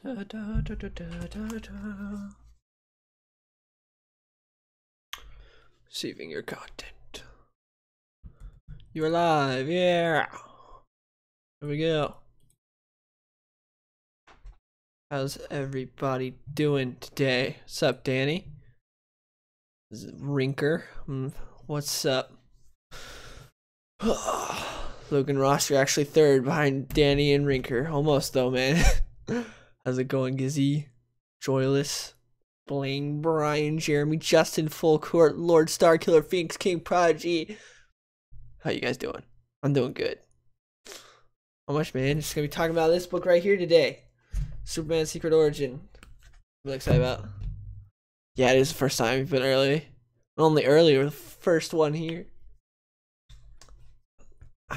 Da, da, da, da, da, da, da. Receiving your content. You're live, yeah. Here we go. How's everybody doing today? What's up, Danny? This is Rinker. What's up? Logan Ross, you're actually third behind Danny and Rinker. Almost though, man. How's it going, Gizzy? Joyless, Blaine, Brian, Jeremy, Justin, Full Court, Lord Starkiller, Phoenix King, Prodigy. How you guys doing? I'm doing good. How much, man? Just gonna be talking about this book right here today. Superman Secret Origin. I'm really excited about. Yeah, it is the first time we've been early. Only early, we're the first one here.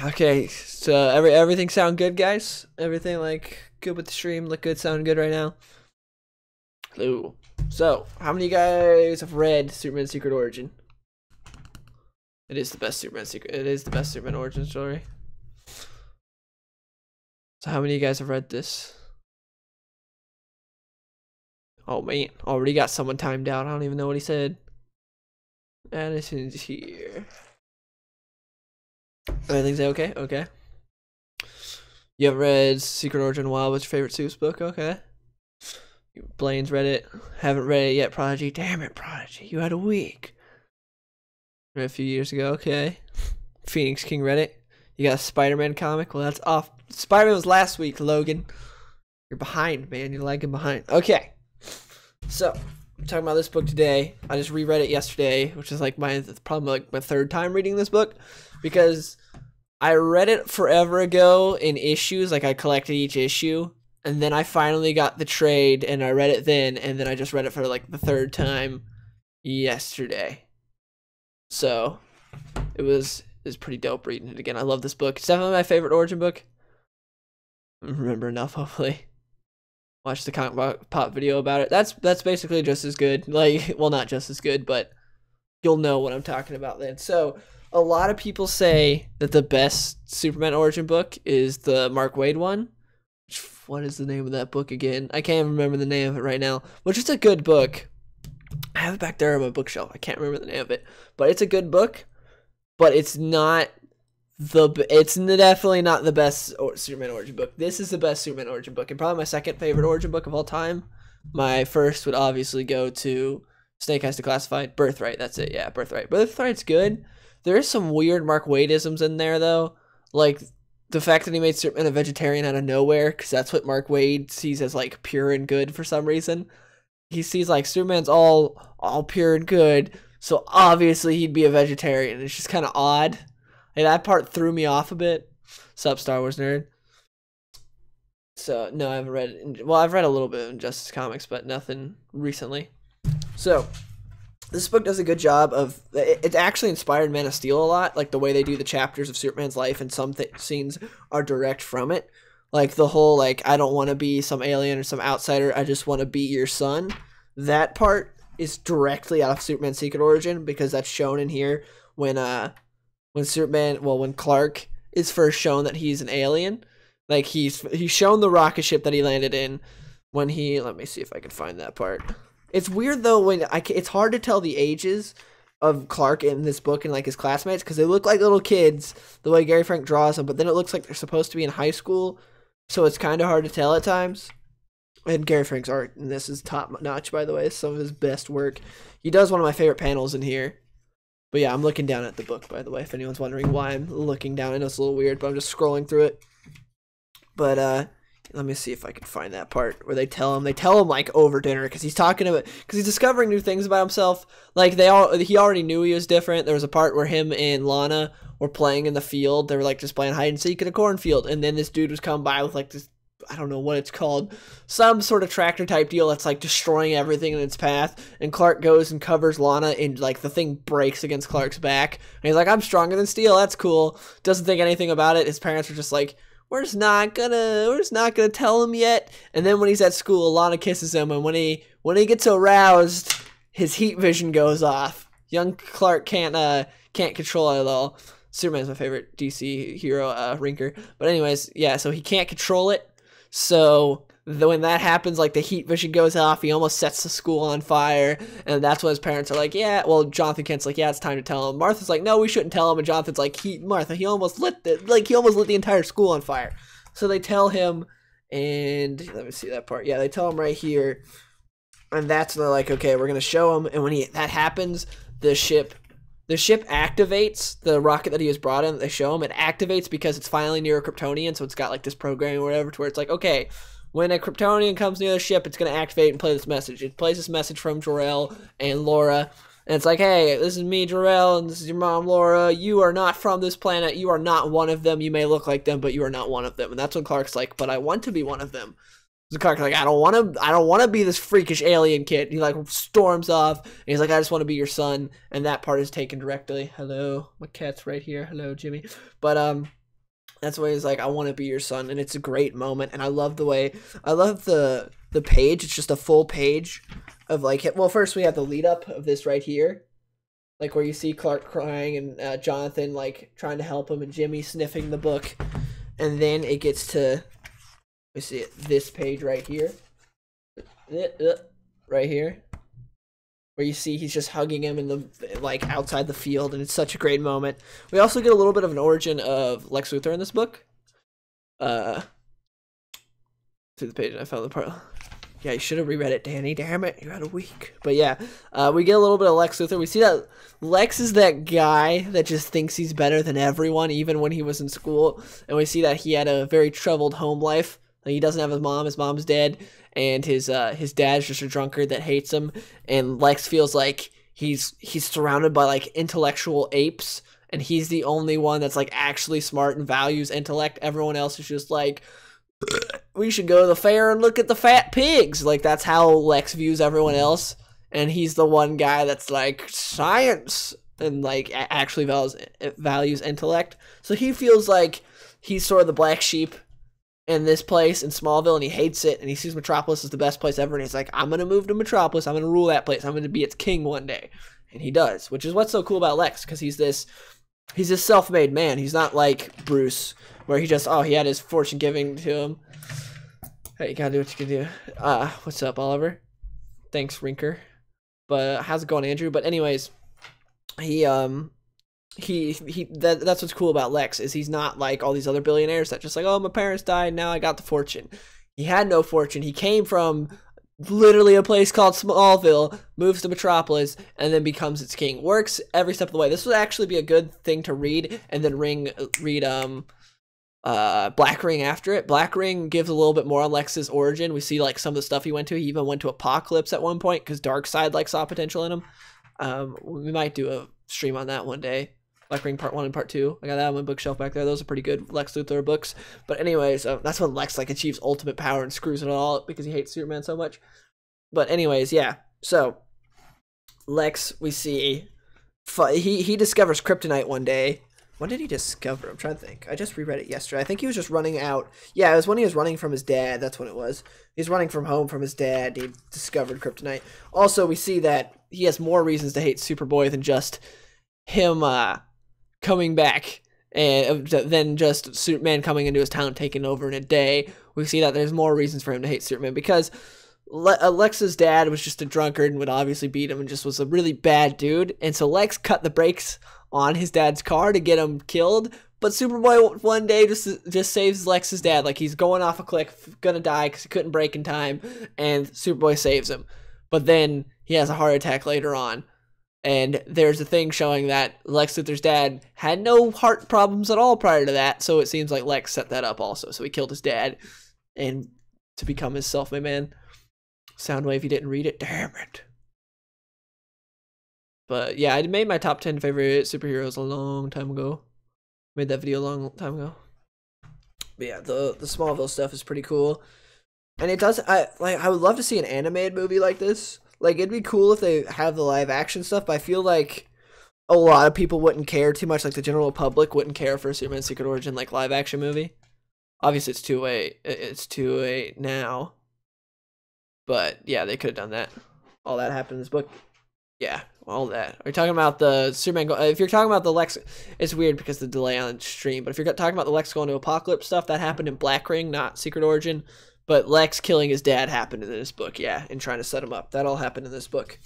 Okay, so everything sound good, guys? Everything like good with the stream, look good, sound good right now? Hello. So, how many of you guys have read Superman Secret Origin? It is the best Superman Secret. It is the best Superman origin story. So, how many of you guys have read this? Oh man, already got someone timed out. I don't even know what he said. Addison's here. Everything's okay? Okay. You haven't read Secret Origin in a while. What's your favorite Supes book? Okay. Blaine's read it. Haven't read it yet, Prodigy. Damn it, Prodigy. You had a week. Read it a few years ago. Okay. Phoenix King read it. You got a Spider-Man comic? Well, that's off. Spider-Man was last week, Logan. You're behind, man. You're lagging behind. Okay. So, I'm talking about this book today. I just reread it yesterday, which is like probably like my third time reading this book, because I read it forever ago in issues. Like I collected each issue, and then I finally got the trade, and I read it then, and then I just read it for like the third time yesterday. So, it was pretty dope reading it again. I love this book. It's definitely my favorite origin book. I remember enough, hopefully. Watch the comic pop video about it. That's basically just as good. Like, well, not just as good, but you'll know what I'm talking about then. So, a lot of people say that the best Superman origin book is the Mark Waid one. What is the name of that book again? I can't remember the name of it right now. Which is a good book. I have it back there on my bookshelf. I can't remember the name of it, but it's a good book. But it's not it's definitely not the best Superman origin book. This is the best Superman origin book, and probably my second favorite origin book of all time. My first would obviously go to Snake Eyes Declassified. Birthright, that's it. Yeah, Birthright. Birthright's good. There is some weird Mark Waidisms in there, though. Like, the fact that he made Superman a vegetarian out of nowhere, because that's what Mark Waid sees as, like, pure and good for some reason. He sees, like, Superman's all pure and good, so obviously he'd be a vegetarian. It's just kind of odd. And that part threw me off a bit. Sup, Star Wars nerd. So, no, I haven't read... Well, I've read a little bit of Injustice Comics, but nothing recently. So, this book does a good job of... It actually inspired Man of Steel a lot. Like, the way they do the chapters of Superman's life, and some scenes are direct from it. Like, the whole, like, I don't want to be some alien or some outsider. I just want to be your son. That part is directly out of Superman Secret Origin, because that's shown in here when Clark is first shown that he's an alien. Like, he's shown the rocket ship that he landed in when he... Let me see if I can find that part. It's weird, though, when it's hard to tell the ages of Clark in this book and, like, his classmates, because they look like little kids, the way Gary Frank draws them, but then it looks like they're supposed to be in high school, so it's kind of hard to tell at times. And Gary Frank's art in this is top-notch, by the way. It's some of his best work. He does one of my favorite panels in here. But yeah, I'm looking down at the book, by the way, if anyone's wondering why I'm looking down. I know it's a little weird, but I'm just scrolling through it. But let me see if I can find that part where they tell him like over dinner, because he's discovering new things about himself. Like he already knew he was different. There was a part where him and Lana were playing in the field. They were like just playing hide and seek in a cornfield, and then this dude was coming by with like this, I don't know what it's called, some sort of tractor type deal that's like destroying everything in its path, and Clark goes and covers Lana, and like the thing breaks against Clark's back, and he's like, I'm stronger than steel, that's cool. Doesn't think anything about it. His parents are just like, we're just not gonna tell him yet. And then when he's at school, Lana kisses him, and when he gets aroused, his heat vision goes off. Young Clark can't control it at all. Superman's my favorite DC hero, Rinker. But anyways, yeah, so he can't control it. So when that happens, like the heat vision goes off, he almost sets the school on fire, and that's when his parents are like, yeah, well, Jonathan Kent's like, yeah, it's time to tell him. Martha's like, no, we shouldn't tell him, and Jonathan's like, Martha, he almost lit the entire school on fire. So they tell him, and let me see that part. Yeah, they tell him right here, and that's when they're like, okay, we're gonna show him, and when that happens, the ship activates, the rocket that he was brought in, they show him, it activates because it's finally near a Kryptonian, so it's got like this programming or whatever, to where it's like, okay, when a Kryptonian comes near the ship, it's going to activate and play this message. It plays this message from Jor-El and Laura, and it's like, hey, this is me, Jor-El, and this is your mom, Laura. You are not from this planet. You are not one of them. You may look like them, but you are not one of them. And that's when Clark's like, but I want to be one of them. So Clark's like, I don't want to be this freakish alien kid. He like storms off, and he's like, I just want to be your son. And that part is taken directly. Hello, my cat's right here. Hello, Jimmy. But that's why he's like, I want to be your son, and it's a great moment. And I love the page. It's just a full page of like, well, first we have the lead up of this right here, like where you see Clark crying and Jonathan like trying to help him, and Jimmy sniffing the book, and then it gets to, we see it, this page right here, right here, where you see he's just hugging him in the like outside the field, and it's such a great moment. We also get a little bit of an origin of Lex Luthor in this book. Through the page, I found the part. Yeah, you should have reread it, Danny. Damn it, you had a week. But yeah, we get a little bit of Lex Luthor. We see that Lex is that guy that just thinks he's better than everyone, even when he was in school. And we see that he had a very troubled home life. Like, he doesn't have his mom. His mom's dead, and his dad's just a drunkard that hates him. And Lex feels like he's surrounded by like intellectual apes, and he's the only one that's like actually smart and values intellect. Everyone else is just like, we should go to the fair and look at the fat pigs. Like, that's how Lex views everyone else, and he's the one guy that's like science and like actually values intellect. So he feels like he's sort of the black sheep in this place in Smallville, and he hates it, and he sees Metropolis as the best place ever, and he's like, I'm gonna move to Metropolis, I'm gonna rule that place, I'm gonna be its king one day. And he does, which is what's so cool about Lex, because he's this self-made man. He's not like Bruce, where he just, he had his fortune giving to him. Hey, you gotta do what you can do. What's up, Oliver? Thanks, Rinker. But how's it going, Andrew? But anyways, that's what's cool about Lex, is he's not like all these other billionaires that just like, oh, my parents died, now I got the fortune. He had no fortune. He came from literally a place called Smallville, moves to Metropolis, and then becomes its king. Works every step of the way. This would actually be a good thing to read, and then read Black Ring after it. Black Ring gives a little bit more on Lex's origin. We see like some of the stuff he went to. He even went to Apocalypse at one point because Darkseid like saw potential in him. We might do a stream on that one day. Black Ring Part 1 and Part 2. I got that on my bookshelf back there. Those are pretty good Lex Luthor books. But anyways, that's when Lex like achieves ultimate power and screws it all up because he hates Superman so much. But anyways, yeah. So Lex, we see he discovers kryptonite one day. When did he discover? I'm trying to think. I just reread it yesterday. I think he was just running out. Yeah, it was when he was running from his dad. That's when it was. He's running from home from his dad. He discovered kryptonite. Also, we see that he has more reasons to hate Superboy than just him coming back, and then just Superman coming into his town, taking over in a day. We see that there's more reasons for him to hate Superman, because Lex's dad was just a drunkard and would obviously beat him and just was a really bad dude. And so Lex cut the brakes on his dad's car to get him killed. But Superboy one day just saves Lex's dad. Like, he's going off a cliff, gonna die because he couldn't brake in time, and Superboy saves him. But then he has a heart attack later on. And there's a thing showing that Lex Luthor's dad had no heart problems at all prior to that, so it seems like Lex set that up also. So he killed his dad and to become his self-made man. Soundwave, you didn't read it? Damn it. But yeah, I made my top 10 favorite superheroes a long time ago. Made that video a long time ago. But yeah, the Smallville stuff is pretty cool. And it does, I would love to see an animated movie like this. Like, it'd be cool if they have the live action stuff, but I feel like a lot of people wouldn't care too much. Like, the general public wouldn't care for a Superman Secret Origin, like, live action movie. Obviously, it's 2-8 now. But, yeah, they could have done that. All that happened in this book. Yeah, all that. Are you talking about the Superman? If you're talking about the Lex, it's weird because the delay on stream. But if you're talking about the Lex going to Apocalypse stuff, that happened in Black Ring, not Secret Origin. But Lex killing his dad happened in this book, yeah, and trying to set him up. That all happened in this book.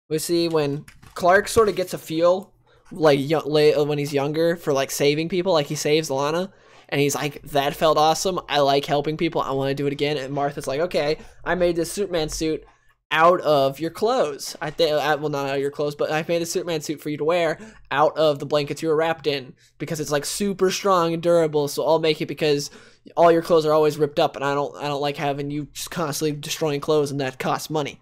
We see when Clark sort of gets a feel, like when he's younger, for like saving people, like he saves Lana, and he's like, that felt awesome. I like helping people. I want to do it again. And Martha's like, okay, I made this Superman suit out of your clothes. Well, not out of your clothes, but I made a Superman suit for you to wear out of the blankets you were wrapped in because it's like super strong and durable. So I'll make it because all your clothes are always ripped up, and I don't like having you just constantly destroying clothes, and that costs money.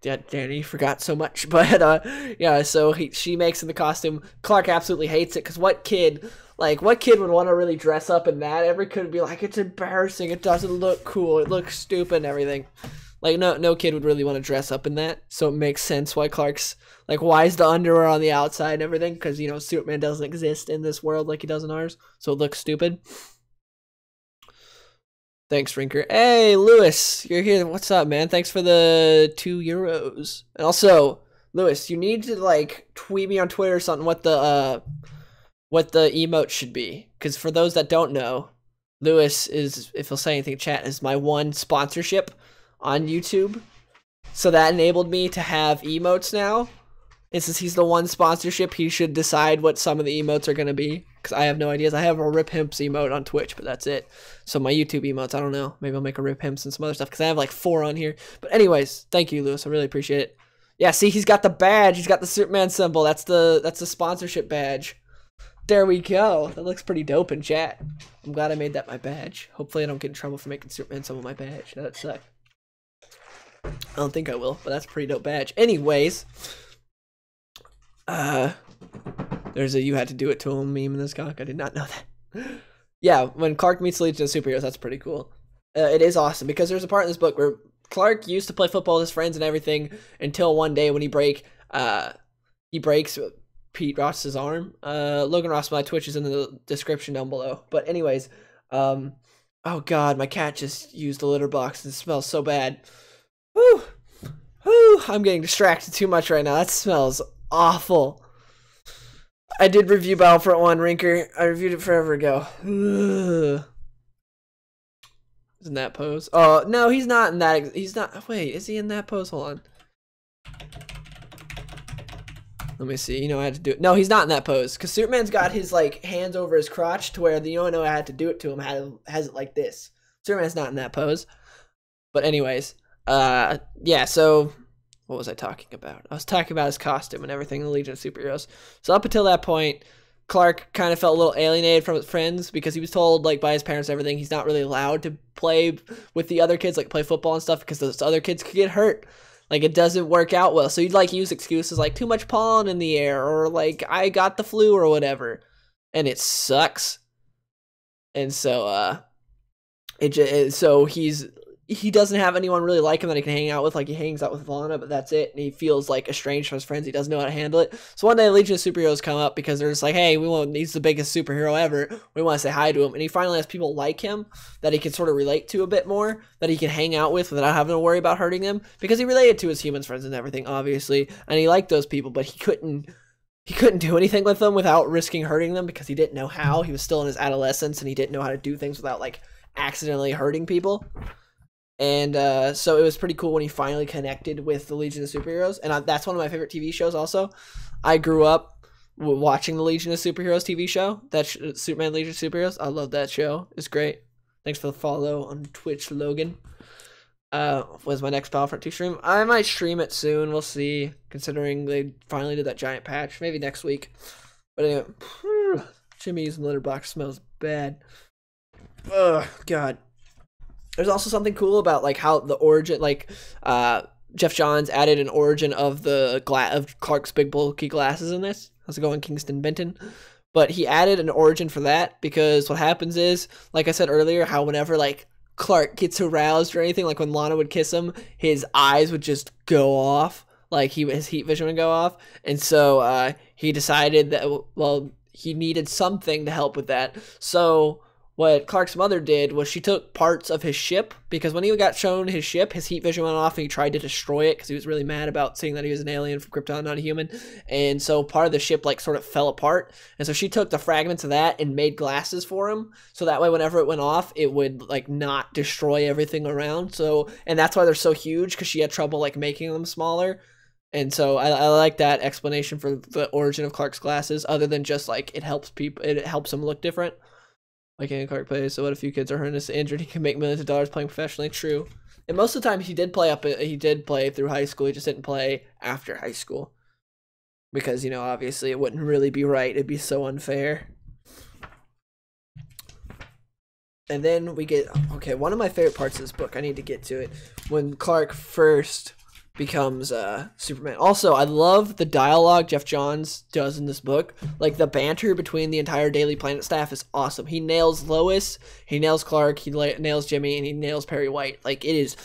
Yeah, Danny forgot so much, but yeah. So she makes him the costume. Clark absolutely hates it because what kid would want to really dress up in that? Every kid would be like, it's embarrassing. It doesn't look cool. It looks stupid and everything. Like, no kid would really want to dress up in that. So it makes sense why Clark's, like, why is the underwear on the outside and everything? Because, you know, Superman doesn't exist in this world like he does in ours. So it looks stupid. Thanks, Rinker. Hey, Lewis, you're here. What's up, man? Thanks for the €2. And also, Lewis, you need to, like, tweet me on Twitter or something what the emote should be. Because for those that don't know, Lewis is, if he'll say anything in chat, is my one sponsorship on YouTube, so that enabled me to have emotes now, and since he's the one sponsorship, he should decide what some of the emotes are going to be, because I have no ideas. I have a Rip Himps emote on Twitch, but that's it. So my YouTube emotes, I don't know, maybe I'll make a Rip Himps and some other stuff, because I have like 4 on here. But anyways, thank you, Lewis, I really appreciate it. Yeah, see, he's got the badge, he's got the Superman symbol, that's the sponsorship badge. There we go. That looks pretty dope in chat. I'm glad I made that my badge. Hopefully I don't get in trouble for making Superman symbol my badge. That'd suck. I don't think I will, but that's a pretty dope badge. Anyways, there's a "you had to do it to him" meme in this comic. I did not know that. Yeah, when Clark meets the Legion of Superheroes, that's pretty cool. It is awesome because there's a part in this book where Clark used to play football with his friends and everything until one day when he breaks Pete Ross's arm. Logan Ross, my Twitch is in the description down below. But anyways, oh god, my cat just used the litter box and it smells so bad. Whew. Whew. I'm getting distracted too much right now. That smells awful. I did review Battlefront 1, Rinker. I reviewed it forever ago. Ugh. In that pose. Oh, no, he's not in that. He's not. Wait, is he in that pose? Hold on. Let me see. You know, I had to do it. No, he's not in that pose. Because Superman's got his, like, hands over his crotch to where, you know, I had to do it to him. Has it like this. Superman's not in that pose. But anyways. Yeah, so what was I talking about? I was talking about his costume and everything in the Legion of Superheroes. So up until that point, Clark kind of felt a little alienated from his friends because he was told, like, by his parents and everything, he's not really allowed to play with the other kids, like play football and stuff, because those other kids could get hurt. Like, it doesn't work out well. So he'd, like, use excuses like too much pollen in the air or, like, I got the flu or whatever. And it sucks. And so, so he doesn't have anyone really like him that he can hang out with. Like, he hangs out with Lana, but that's it. And he feels, like, estranged from his friends. He doesn't know how to handle it. So one day, the Legion of Superheroes come up because they're just like, hey, he's the biggest superhero ever. We want to say hi to him. And he finally has people like him that he can sort of relate to a bit more, that he can hang out with without having to worry about hurting them. Because he related to his human friends and everything, obviously. And he liked those people, but he couldn't do anything with them without risking hurting them because he didn't know how. He was still in his adolescence, and he didn't know how to do things without, like, accidentally hurting people. And so it was pretty cool when he finally connected with the Legion of Superheroes. And that's one of my favorite TV shows also. I grew up watching the Legion of Superheroes TV show. That's Superman Legion of Superheroes. I love that show. It's great. Thanks for the follow on Twitch, Logan. Was my next Battlefront 2 stream? I might stream it soon. We'll see. Considering they finally did that giant patch. Maybe next week. But anyway. Jimmy's litter box smells bad. Ugh, God. There's also something cool about, like, how the origin, like, Jeff Johns added an origin of of Clark's big bulky glasses in this. How's it going, Kingston Benton? But he added an origin for that because what happens is, like I said earlier, how whenever, like, Clark gets aroused or anything, like when Lana would kiss him, his eyes would just go off, like his heat vision would go off. And so he decided that, well, he needed something to help with that. So what Clark's mother did was she took parts of his ship, because when he got shown his ship, his heat vision went off and he tried to destroy it because he was really mad about seeing that he was an alien from Krypton, not a human. And so part of the ship like sort of fell apart. And so she took the fragments of that and made glasses for him. So that way whenever it went off, it would like not destroy everything around. So, and that's why they're so huge, because she had trouble like making them smaller. And so I like that explanation for the origin of Clark's glasses, other than just like it helps him look different. Like Andy Clark plays, so what if few kids are horrendously injured? He can make millions of dollars playing professionally. True. And most of the time he did play through high school. He just didn't play after high school. Because, you know, obviously it wouldn't really be right. It'd be so unfair. And then we get, okay, one of my favorite parts of this book, I need to get to it, when Clark first becomes Superman. Also, I love the dialogue Jeff Johns does in this book. Like, the banter between the entire Daily Planet staff is awesome. He nails Lois, he nails Clark, he nails Jimmy, and he nails Perry White. Like, it is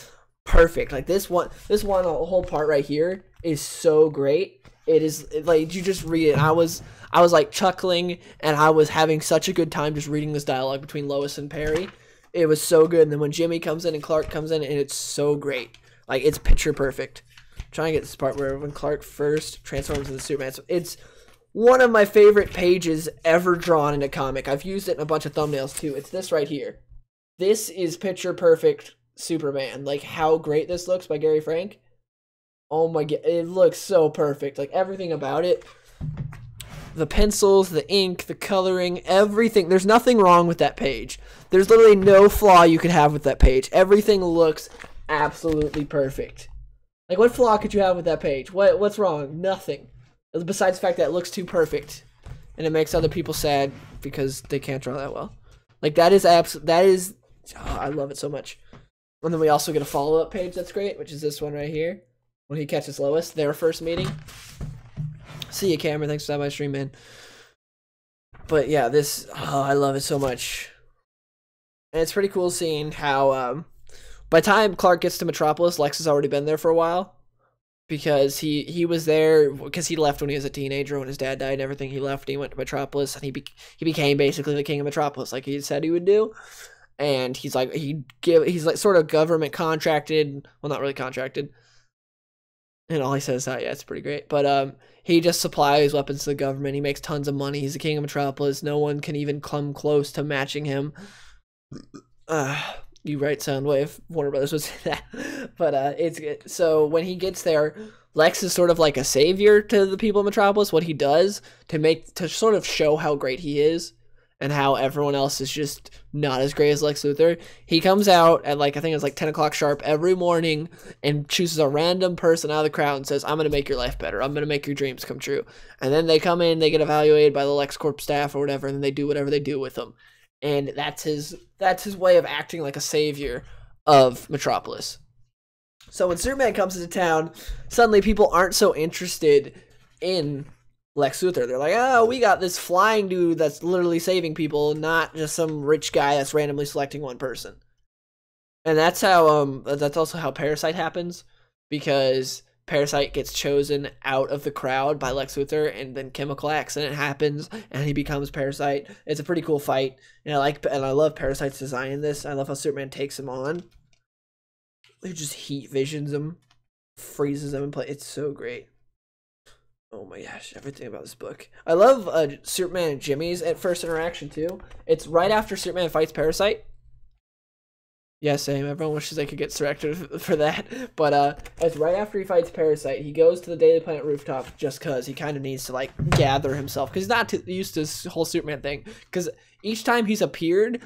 perfect. Like, this one whole part right here is so great. It is, like, you just read it. I was like chuckling, and I was having such a good time just reading this dialogue between Lois and Perry. It was so good. And then when Jimmy comes in and Clark comes in, and it's so great. Like, it's picture perfect. I'm trying to get this part where when Clark first transforms into Superman. It's one of my favorite pages ever drawn in a comic. I've used it in a bunch of thumbnails too. It's this right here. This is picture perfect Superman. Like, how great this looks by Gary Frank. Oh my god, it looks so perfect. Like, everything about it. The pencils, the ink, the coloring, everything. There's nothing wrong with that page. There's literally no flaw you could have with that page. Everything looks absolutely perfect. Like, what flaw could you have with that page? What's wrong? Nothing. Besides the fact that it looks too perfect. And it makes other people sad because they can't draw that well. Like, that is oh, I love it so much. And then we also get a follow-up page that's great, which is this one right here. When he catches Lois, their first meeting. See you, Cameron. Thanks for stopping by stream, man. But yeah, this, oh, I love it so much. And it's pretty cool seeing how, by the time Clark gets to Metropolis, Lex has already been there for a while. Because he was there, because he left when he was a teenager, when his dad died and everything. He left and he went to Metropolis, and he became basically the king of Metropolis, like he said he would do. And he's like, he's like sort of government contracted, well, not really contracted. And all he says, yeah, it's pretty great. But he just supplies weapons to the government. He makes tons of money. He's the king of Metropolis. No one can even come close to matching him. You right, Soundwave. Warner Brothers would say that. But it's good. So when he gets there, Lex is sort of like a savior to the people of Metropolis. What he does to sort of show how great he is, and how everyone else is just not as great as Lex Luthor. He comes out at, like, I think it's like 10 o'clock sharp every morning and chooses a random person out of the crowd and says, I'm going to make your life better. I'm going to make your dreams come true. And then they come in, they get evaluated by the LexCorp staff or whatever, and then they do whatever they do with them. And that's his way of acting like a savior of Metropolis. So when Superman comes into town, suddenly people aren't so interested in Lex Luthor. They're like, oh, we got this flying dude that's literally saving people, not just some rich guy that's randomly selecting one person. And that's how that's also how Parasite happens, because Parasite gets chosen out of the crowd by Lex Luthor, and then chemical accident happens and he becomes Parasite. It's a pretty cool fight, and I love Parasite's design in this. I love how Superman takes him on. He just heat visions him, freezes him, and play. It's so great. Oh my gosh, everything about this book. I love Superman and Jimmy's at first interaction too. It's right after Superman fights Parasite. Yeah, same. Everyone wishes they could get selected for that. But it's right after he fights Parasite. He goes to the Daily Planet rooftop just because he kind of needs to, like, gather himself. Because he's not used to this whole Superman thing. Because each time he's appeared,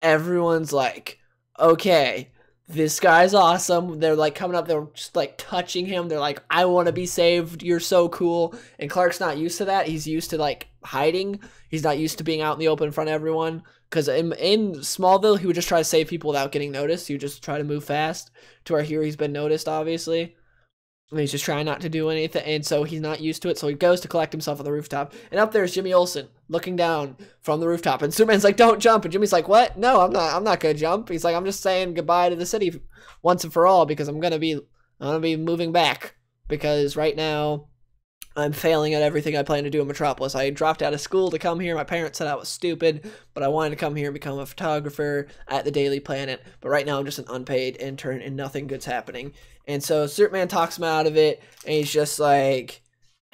everyone's like, okay, this guy's awesome. They're like coming up, they're just like touching him. They're like, I want to be saved. You're so cool. And Clark's not used to that. He's used to like hiding. He's not used to being out in the open in front of everyone. Because in Smallville, he would just try to save people without getting noticed. He would just try to move fast. To our here, he's been noticed, obviously. And he's just trying not to do anything. And so he's not used to it. So he goes to collect himself on the rooftop. And up there is Jimmy Olsen looking down from the rooftop. And Superman's like, don't jump. And Jimmy's like, what? No, I'm not going to jump. He's like, I'm just saying goodbye to the city once and for all, because I'm going to be moving back. Because right now, I'm failing at everything I plan to do in Metropolis. I dropped out of school to come here. My parents said I was stupid, but I wanted to come here and become a photographer at the Daily Planet. But right now I'm just an unpaid intern and nothing good's happening. And so Superman talks him out of it, and he's just like,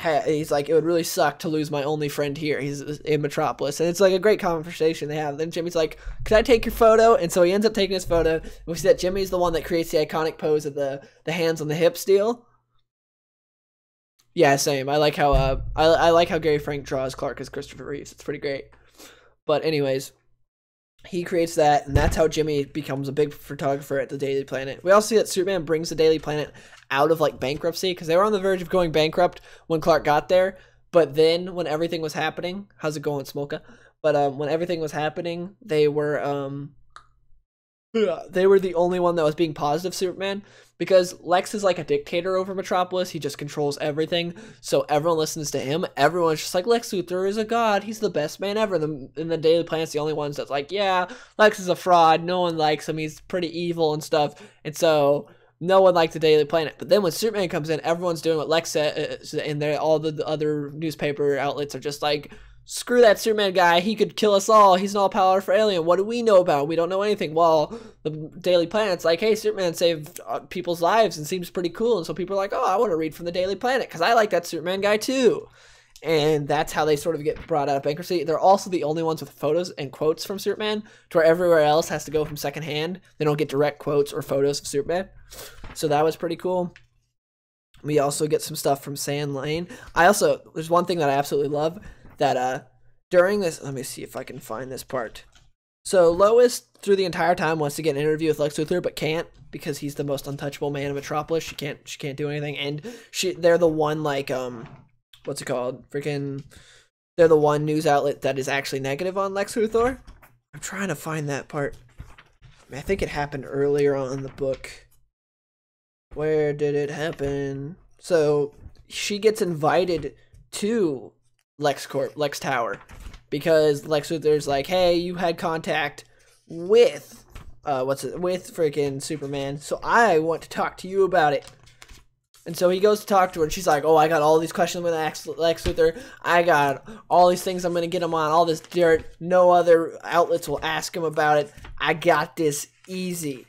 it would really suck to lose my only friend here. He's in Metropolis. And it's like a great conversation they have. Then Jimmy's like, can I take your photo? And so he ends up taking his photo. We see that Jimmy's the one that creates the iconic pose of the hands on the hips deal. Yeah, same. I like how I like how Gary Frank draws Clark as Christopher Reeves. It's pretty great. But anyways, he creates that, and that's how Jimmy becomes a big photographer at the Daily Planet. We also see that Superman brings the Daily Planet out of like bankruptcy, because they were on the verge of going bankrupt when Clark got there. But then when everything was happening, how's it going, Smolka? But when everything was happening, they were the only one that was being positive Superman, because Lex is like a dictator over Metropolis. He just controls everything, so everyone listens to him. Everyone's just like, Lex Luthor is a god. He's the best man ever. And the Daily Planet's the only ones that's like, yeah, Lex is a fraud. No one likes him. He's pretty evil and stuff. And so no one liked the Daily Planet. But then when Superman comes in, everyone's doing what Lex said, and all the other newspaper outlets are just like, screw that Superman guy. He could kill us all. He's an all-powerful alien. What do we know about him? We don't know anything. Well, the Daily Planet's like, hey, Superman saved people's lives and seems pretty cool. And so people are like, oh, I want to read from the Daily Planet because I like that Superman guy too. And that's how they sort of get brought out of bankruptcy. They're also the only ones with photos and quotes from Superman, to where everywhere else has to go from secondhand. They don't get direct quotes or photos of Superman. So that was pretty cool. We also get some stuff from Sand Lane. There's one thing that I absolutely love. That during this, let me see if I can find this part. So Lois, through the entire time, wants to get an interview with Lex Luthor, but can't, because he's the most untouchable man in Metropolis. She can't do anything, and they're the one, like, what's it called? They're the one news outlet that is actually negative on Lex Luthor. I'm trying to find that part. I think it happened earlier on in the book. Where did it happen? So she gets invited to LexCorp, Lex Tower, because Lex Luthor's like, hey, you had contact with freaking Superman, so I want to talk to you about it. And so he goes to talk to her, and she's like, oh, I got all these questions with Lex Luthor. I got all these things I'm going to get him on, all this dirt. No other outlets will ask him about it. I got this easy.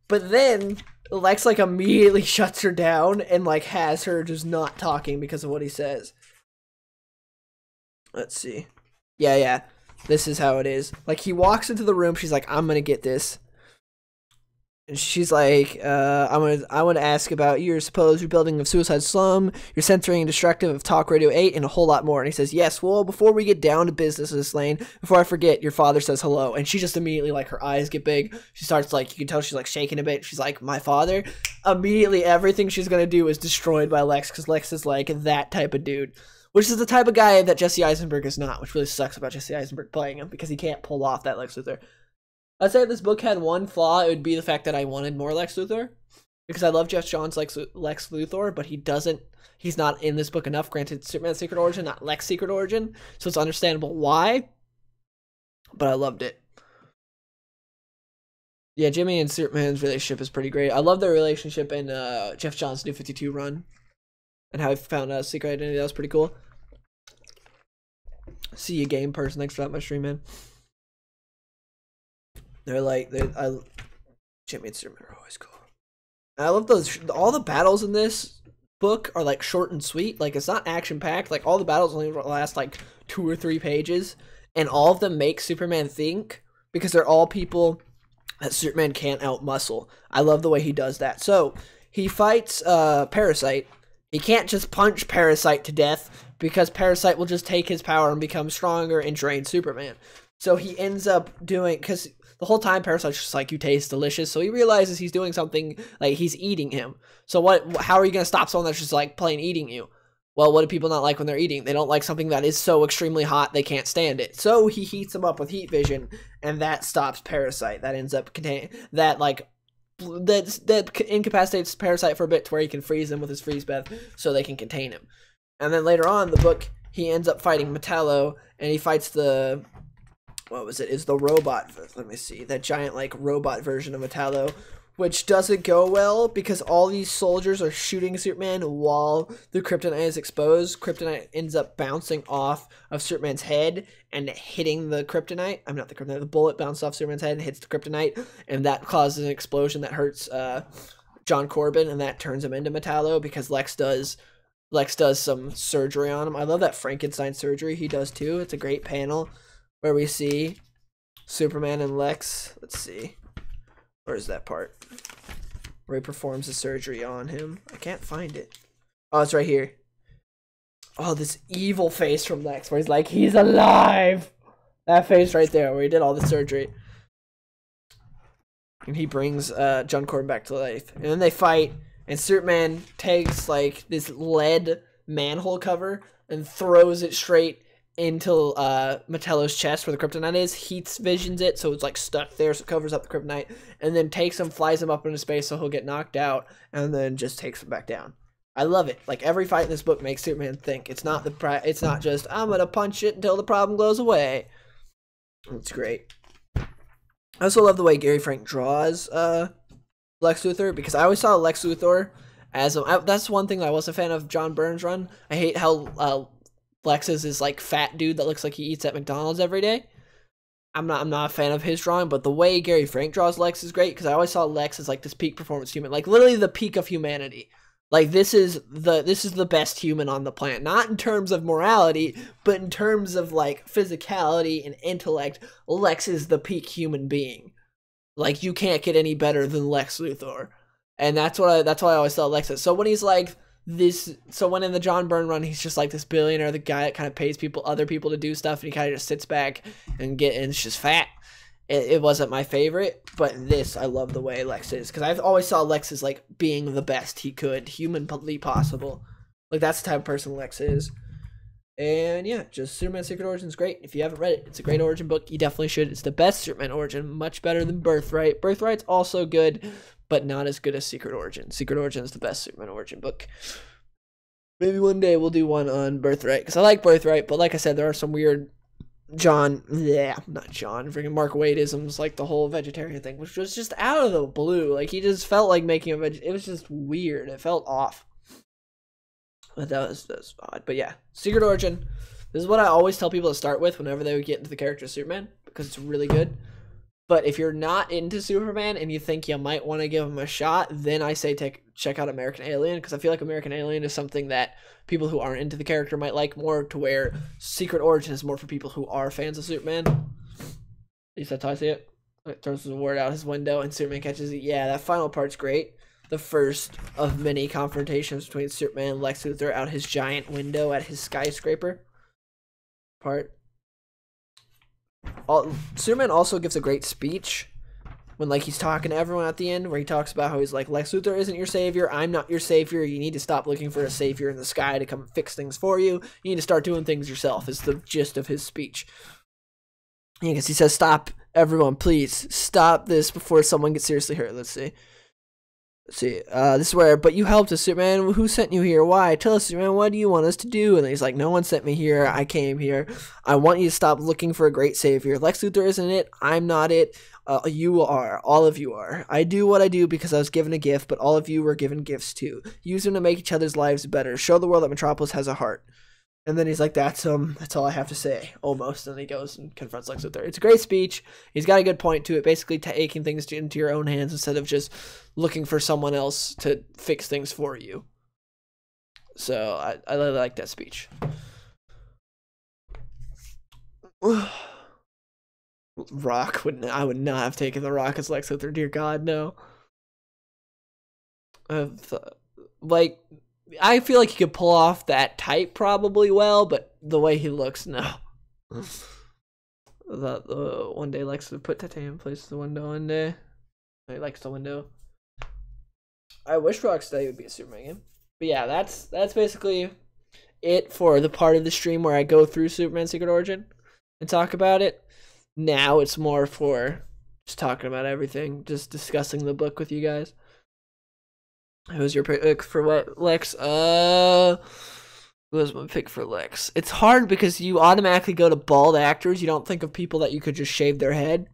But then Lex, like, immediately shuts her down and, like, has her just not talking because of what he says. Let's see. Yeah. This is how it is. Like, he walks into the room. She's like, I'm going to get this. And she's like, I want to ask about your supposed rebuilding of Suicide Slum, your censoring and destructive of Talk Radio 8, and a whole lot more. And he says, yes, well, before we get down to business, Miss Lane, before I forget, your father says hello. And she just immediately, like, her eyes get big. She starts, like, you can tell she's, like, shaking a bit. She's like, my father? Immediately, everything she's going to do is destroyed by Lex, because Lex is, like, that type of dude. Which is the type of guy that Jesse Eisenberg is not, which really sucks about Jesse Eisenberg playing him, because he can't pull off that Lex Luthor. I'd say if this book had one flaw, it would be the fact that I wanted more Lex Luthor. Because I love Jeff Johns' Lex Luthor, but he's not in this book enough. Granted, Superman's Secret Origin, not Lex Secret Origin, so it's understandable why. But I loved it. Yeah, Jimmy and Superman's relationship is pretty great. I love their relationship in Jeff Johns' New 52 run. And how he found out secret identity. That was pretty cool. See you, game person. Thanks for that, my stream, man. Jimmy and Superman are always cool. And I love those. All the battles in this book are like short and sweet. Like, it's not action packed. Like, all the battles only last like 2 or 3 pages, and all of them make Superman think, because they're all people that Superman can't outmuscle. I love the way he does that. So he fights Parasite. He can't just punch Parasite to death, because Parasite will just take his power and become stronger and drain Superman. So he ends up doing, because the whole time Parasite's just like, you taste delicious. So he realizes he's doing something, like he's eating him. So how are you going to stop someone that's just like plain eating you? Well, what do people not like when they're eating? They don't like something that is so extremely hot they can't stand it. So he heats them up with heat vision, and that stops Parasite. That ends up containing, that incapacitates Parasite for a bit, to where he can freeze them with his freeze breath so they can contain him. And then later on in the book, he ends up fighting Metallo, and he fights the, what was it? It's the robot. Let me see. That giant, like, robot version of Metallo, which doesn't go well because all these soldiers are shooting Superman while the kryptonite is exposed. Kryptonite ends up bouncing off of Superman's head and hitting the kryptonite. I'm not the kryptonite. The bullet bounced off Superman's head and hits the kryptonite, and that causes an explosion that hurts John Corbin, and that turns him into Metallo because Lex does some surgery on him. I love that Frankenstein surgery he does too. It's a great panel where we see Superman and Lex. Let's see. Where's that part? Where he performs the surgery on him. I can't find it. Oh, it's right here. Oh, this evil face from Lex where he's like, he's alive! That face right there where he did all the surgery. And he brings John Corbin back to life. And then they fight, and Superman takes like this lead manhole cover and throws it straight into Metallo's chest where the kryptonite is, heats visions it, so it's like stuck there, so it covers up the kryptonite, and then takes him, flies him up into space so he'll get knocked out, and then just takes him back down. I love it. Like, every fight in this book makes Superman think. It's not just, I'm gonna punch it until the problem goes away. It's great. I also love the way Gary Frank draws Lex Luthor, because I always saw Lex Luthor as that's one thing that I was a fan of John Byrne's run. I hate how Lex is this like fat dude that looks like he eats at McDonald's every day. I'm not a fan of his drawing, but the way Gary Frank draws Lex is great because I always saw Lex as like this peak performance human, like literally the peak of humanity. Like this is the best human on the planet, not in terms of morality, but in terms of like physicality and intellect. Lex is the peak human being. Like you can't get any better than Lex Luthor, and that's why I always saw Lex as. So when he's like when in the John Byrne run, he's just like this billionaire, the guy that kind of pays other people to do stuff, and he kind of just sits back and it's just fat. It wasn't my favorite, but this, I love the way Lex is, because I've always saw Lex as like being the best he could, humanly possible. Like that's the type of person Lex is. And yeah, just Superman Secret Origin is great. If you haven't read it, it's a great origin book. You definitely should. It's the best Superman origin, much better than Birthright. Birthright's also good, but not as good as Secret Origin. Secret Origin is the best Superman origin book. Maybe one day we'll do one on Birthright, because I like Birthright, but like I said, there are some weird freaking Mark Wadeisms, like the whole vegetarian thing, which was just out of the blue. Like he just felt like making it was just weird. It felt off. But that was odd. But yeah, Secret Origin. This is what I always tell people to start with whenever they get into the character of Superman, because it's really good. But if you're not into Superman and you think you might want to give him a shot, then I say check out American Alien, because I feel like American Alien is something that people who aren't into the character might like more, to where Secret Origin is more for people who are fans of Superman. At least that's how I see it. It throws the word out his window and Superman catches it. Yeah, that final part's great. The first of many confrontations between Superman and Lex Luthor out his giant window at his skyscraper part. Superman also gives a great speech when like he's talking to everyone at the end, where he talks about how he's like, Lex Luthor isn't your savior, I'm not your savior, you need to stop looking for a savior in the sky to come fix things for you, you need to start doing things yourself, is the gist of his speech. Yeah, because he says, stop, everyone, please, stop this before someone gets seriously hurt. Let's see. This is where, but you helped us, Superman. Who sent you here? Why? Tell us, Superman, what do you want us to do? And he's like, no one sent me here. I came here. I want you to stop looking for a great savior. Lex Luthor isn't it. I'm not it. You are. All of you are. I do what I do because I was given a gift, but all of you were given gifts too. Use them to make each other's lives better. Show the world that Metropolis has a heart. And then he's like, that's all I have to say, almost. And he goes and confronts Lex Luthor. It's a great speech. He's got a good point to it, basically taking things into your own hands instead of just looking for someone else to fix things for you. So I really like that speech. Rock I would not have taken the Rock as Lex Luthor. Dear God, no. Like, I feel like he could pull off that type probably well, but the way he looks, no. One day Lex would put titanium in place of the window one day. He likes the window. I wish Rocksteady would be a Superman game. But yeah, that's basically it for the part of the stream where I go through Superman Secret Origin and talk about it. Now it's more for just talking about everything, just discussing the book with you guys. Who's your pick for what, Lex? Who was my pick for Lex? It's hard because you automatically go to bald actors. You don't think of people that you could just shave their head.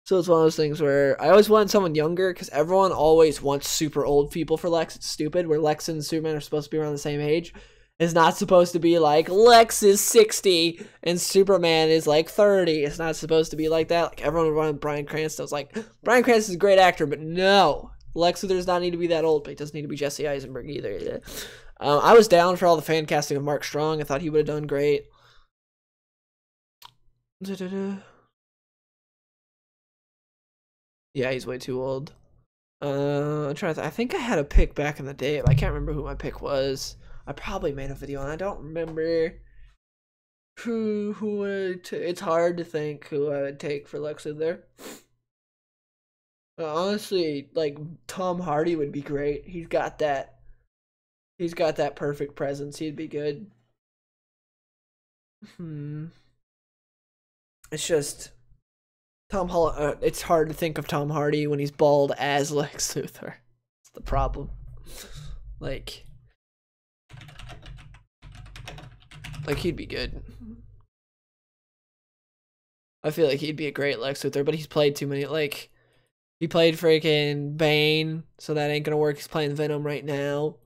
So it's one of those things where I always want someone younger because everyone always wants super old people for Lex. It's stupid. Where Lex and Superman are supposed to be around the same age. It's not supposed to be like Lex is 60 and Superman is like 30. It's not supposed to be like that. Like everyone would want Bryan Cranston. I was like, Bryan Cranston's a great actor, but no. Lex Luthor does not need to be that old, but he doesn't need to be Jesse Eisenberg either. I was down for all the fan casting of Mark Strong. I thought he would have done great. Yeah, he's way too old. I'm trying to I think I had a pick back in the day, but I can't remember who my pick was. I probably made a video, and I don't remember who would. It's hard to think who I would take for Lex Luthor. Honestly, like Tom Hardy would be great. He's got that. He's got that perfect presence. He'd be good. It's just Tom Holland. It's hard to think of Tom Hardy when he's bald as Lex Luthor. It's the problem. Like he'd be good. I feel like he'd be a great Lex Luthor, but he's played too many. Like he played freaking Bane, so that ain't gonna work. He's playing Venom right now.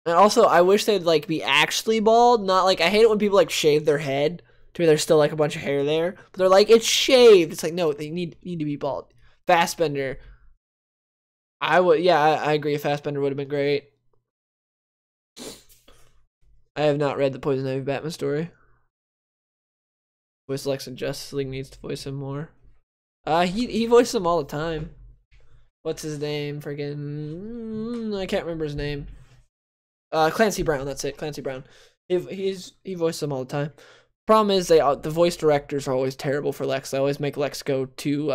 And also, I wish they'd like be actually bald, not like I hate it when people like shave their head. To me, there's still like a bunch of hair there, but they're like it's shaved. It's like no, they need to be bald. Fassbender, I agree. Fassbender would have been great. I have not read the Poison Ivy Batman story. Voice Lex and Justice League needs to voice him more. He voiced him all the time. What's his name? Friggin' I can't remember his name. Clancy Brown. That's it. Clancy Brown. He voiced him all the time. Problem is the voice directors are always terrible for Lex. They always make Lex go too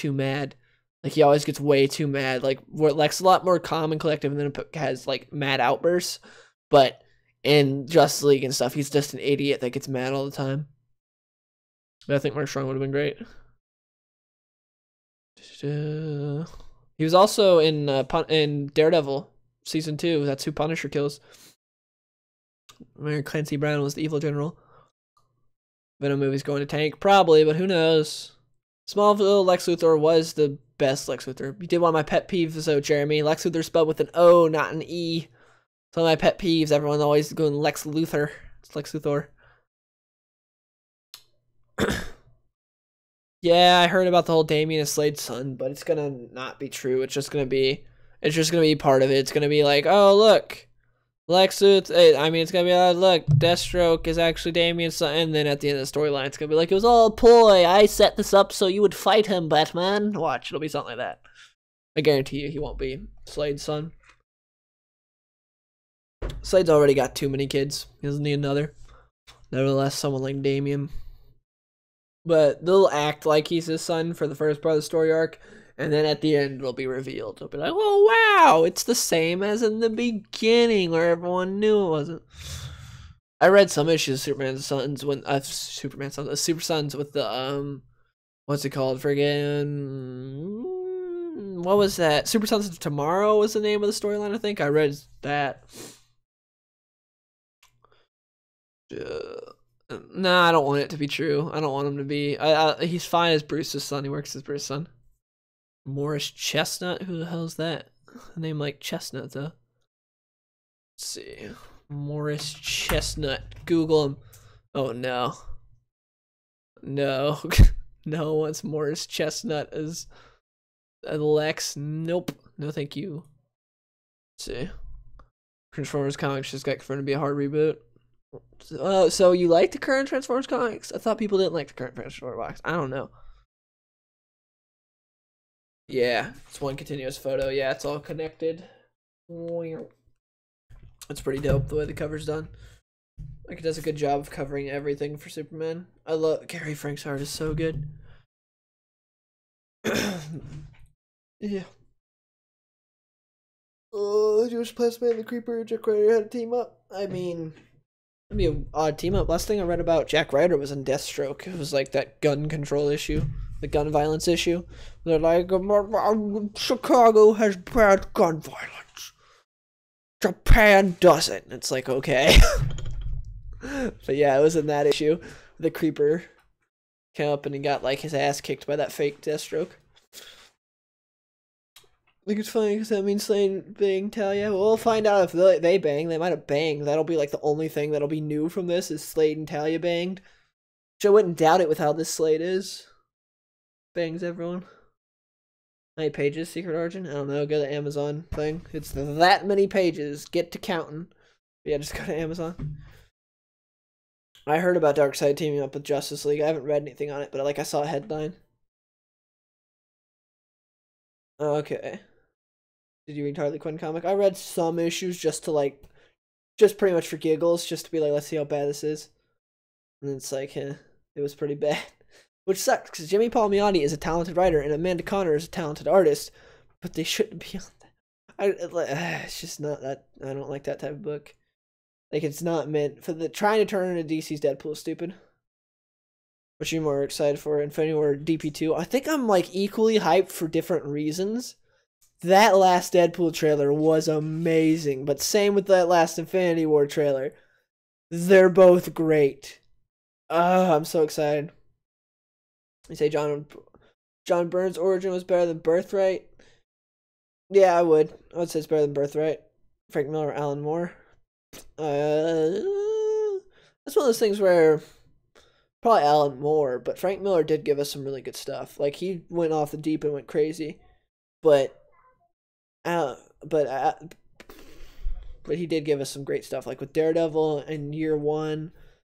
mad. Like he always gets way too mad. Like Lex is a lot more calm and collective, and then has like mad outbursts. But in Justice League and stuff, he's just an idiot that gets mad all the time. But I think Mark Strong would have been great. He was also in Daredevil season 2. That's who Punisher kills. Where Clancy Brown was the evil general. Venom movie's going to tank probably, but who knows? Smallville Lex Luthor was the best Lex Luthor. You did one of my pet peeves, though, Jeremy. Lex Luthor spelled with an O, not an E. Some of my pet peeves. Everyone always going Lex Luthor. It's Lex Luthor. Yeah, I heard about the whole Damian and Slade's son, but it's gonna not be true. It's just gonna be part of it. It's gonna be like, oh look, Lex Luthor. I mean, it's gonna be like, look, Deathstroke is actually Damian's son, and then at the end of the storyline, it's gonna be like, it was all a ploy. I set this up so you would fight him, Batman. Watch, it'll be something like that. I guarantee you, he won't be Slade's son. Slade's already got too many kids. He doesn't need another. Nevertheless, someone like Damian. But they'll act like he's his son for the first part of the story arc, and then at the end it'll be revealed. It'll be like, oh wow, it's the same as in the beginning where everyone knew it wasn't. I read some issues of Superman's Sons when Super Sons with the what's it called? Friggin' what was that? Super Sons of Tomorrow was the name of the storyline, I think. I read that. Nah, I don't want it to be true. I don't want him to be. He's fine as Bruce's son. He works as Bruce's son. Morris Chestnut? Who the hell is that? A name like Chestnut, though. Let's see. Morris Chestnut. Google him. Oh, no. No. No one wants Morris Chestnut as Lex. Nope. No, thank you. Let's see. Transformers Comics just got confirmed to be a hard reboot. So you like the current Transformers comics? I thought people didn't like the current Transformers box. I don't know. Yeah, it's one continuous photo. Yeah, it's all connected. It's pretty dope the way the cover's done. Like it does a good job of covering everything for Superman. I love Gary Frank's art is so good. Yeah. Oh, Jewish Plasma and the Creeper, Jack Ryder had a team up. I mean, it'd be an odd team up. Last thing I read about Jack Ryder was in Deathstroke. It was like that gun control issue, the gun violence issue. They're like, Chicago has bad gun violence. Japan doesn't. It's like, okay. But yeah, it was in that issue. The Creeper came up and he got like his ass kicked by that fake Deathstroke. I think it's funny because that means Slade banged Talia. Well, we'll find out if they bang. They might have banged. That'll be like the only thing that'll be new from this is Slade and Talia banged. Which I wouldn't doubt it with how this Slade is. Bangs everyone. How many pages, Secret Origin? I don't know. Go to the Amazon thing. It's that many pages. Get to counting. But yeah, just go to Amazon. I heard about Darkseid teaming up with Justice League. I haven't read anything on it, but like I saw a headline. Okay. Did you read Harley Quinn comic? I read some issues just pretty much for giggles, just to be like, let's see how bad this is. And it's like, it was pretty bad. Which sucks, because Jimmy Palmiotti is a talented writer, and Amanda Conner is a talented artist, but they shouldn't be on that. It's just not that, I don't like that type of book. Like, it's not meant for trying to turn into DC's Deadpool is stupid. What you more excited for, Infinity War DP2? I think I'm, like, equally hyped for different reasons. That last Deadpool trailer was amazing, but same with that last Infinity War trailer. They're both great. I'm so excited. You say John Byrne's origin was better than Birthright? Yeah, I would say it's better than Birthright. Frank Miller, Alan Moore. That's one of those things where probably Alan Moore, but Frank Miller did give us some really good stuff. Like, he went off the deep and went crazy, but he did give us some great stuff, like with Daredevil in year 1.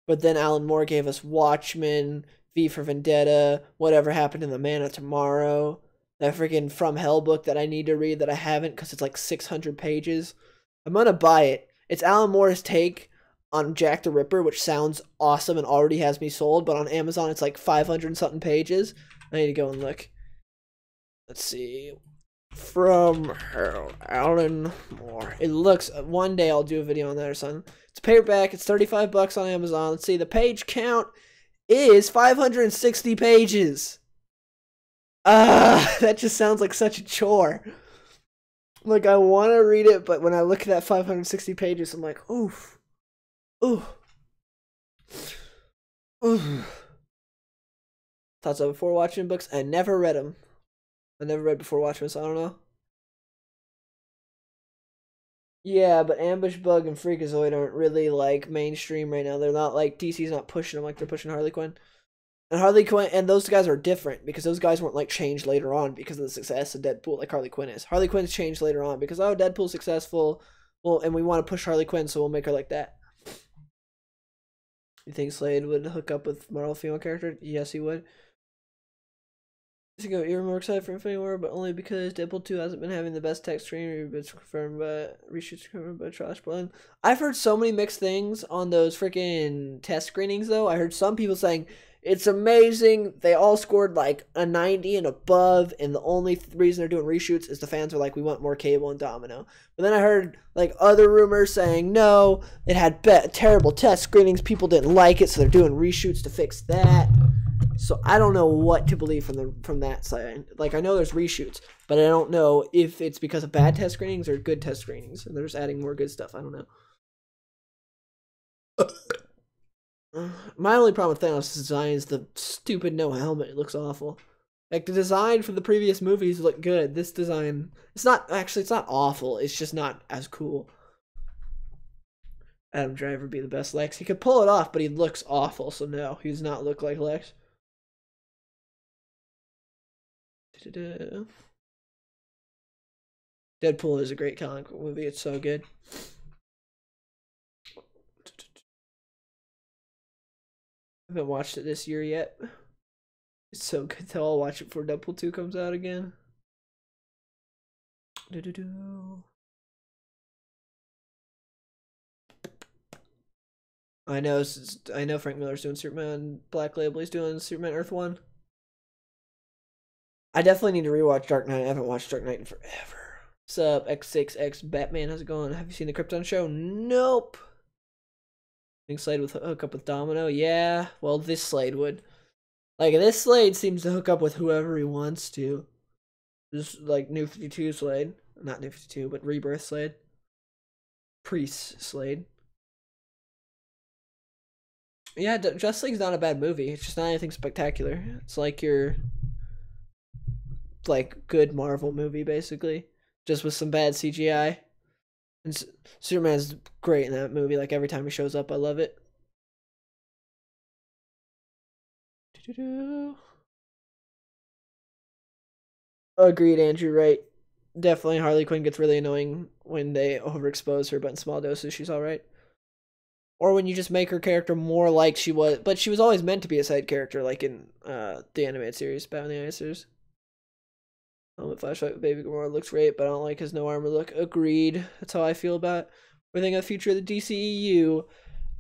But then Alan Moore gave us Watchmen, V for Vendetta, Whatever Happened to the Man of Tomorrow, that freaking From Hell book that I need to read that I haven't because it's like 600 pages. I'm gonna buy it. It's Alan Moore's take on Jack the Ripper, which sounds awesome and already has me sold, but on Amazon it's like 500 something pages. I need to go and look. Let's see. From Hell, Alan Moore. It looks, one day I'll do a video on that or something. It's paperback, it's $35 on Amazon. Let's see, the page count is 560 pages. That just sounds like such a chore. Like, I want to read it, but when I look at that 560 pages, I'm like, oof. Ooh. Ooh. Thoughts on before watching books? I never read them. I never read Before Watchmen, so I don't know. Yeah, but Ambush Bug and Freakazoid aren't really, like, mainstream right now. They're not, like, DC's not pushing them like they're pushing Harley Quinn. And Harley Quinn, and those guys are different, because those guys weren't, like, changed later on because of the success of Deadpool, like Harley Quinn is. Harley Quinn's changed later on because, oh, Deadpool's successful, well, and we want to push Harley Quinn, so we'll make her like that. You think Slade would hook up with Marvel female character? Yes, he would. You're more excited for Infinity War, but only because Deadpool 2 hasn't been having the best tech screen. It's confirmed by reshoots confirmed by Trash Blend. I've heard so many mixed things on those freaking test screenings, though. I heard some people saying it's amazing. They all scored like a 90 and above, and the only reason they're doing reshoots is the fans are like, we want more Cable and Domino. But then I heard like other rumors saying no, it had terrible test screenings. People didn't like it, so they're doing reshoots to fix that. So I don't know what to believe from that side. Like, I know there's reshoots, but I don't know if it's because of bad test screenings or good test screenings. And they're just adding more good stuff. I don't know. My only problem with Thanos' design is the stupid no helmet. It looks awful. Like, the design from the previous movies look good. This design, it's not awful. It's just not as cool. Adam Driver would be the best Lex. He could pull it off, but he looks awful. So no, he does not look like Lex. Deadpool is a great comic book movie. It's so good. I haven't watched it this year yet. It's so good that I'll watch it before Deadpool 2 comes out again. I know Frank Miller's doing Superman Black Label. He's doing Superman Earth 1. I definitely need to rewatch Dark Knight. I haven't watched Dark Knight in forever. What's up, X6X Batman? How's it going? Have you seen the Krypton show? Nope. Think Slade would hook up with Domino? Yeah. Well, this Slade would. Like, this Slade seems to hook up with whoever he wants to. Just like New 52 Slade. Not New 52, but Rebirth Slade. Priest Slade. Yeah, Justice League's not a bad movie. It's just not anything spectacular. It's like your like good Marvel movie basically, just with some bad CGI. And Superman's great in that movie. Like every time he shows up, I love it. Agreed, Andrew. Right. Definitely, Harley Quinn gets really annoying when they overexpose her, but in small doses, she's all right. Or when you just make her character more like she was, but she was always meant to be a side character, like in the animated series, Batman the Animated Series. Flashlight with Baby Gamora looks great, but I don't like his no armor look. Agreed. That's how I feel about everything in the future of the DCEU.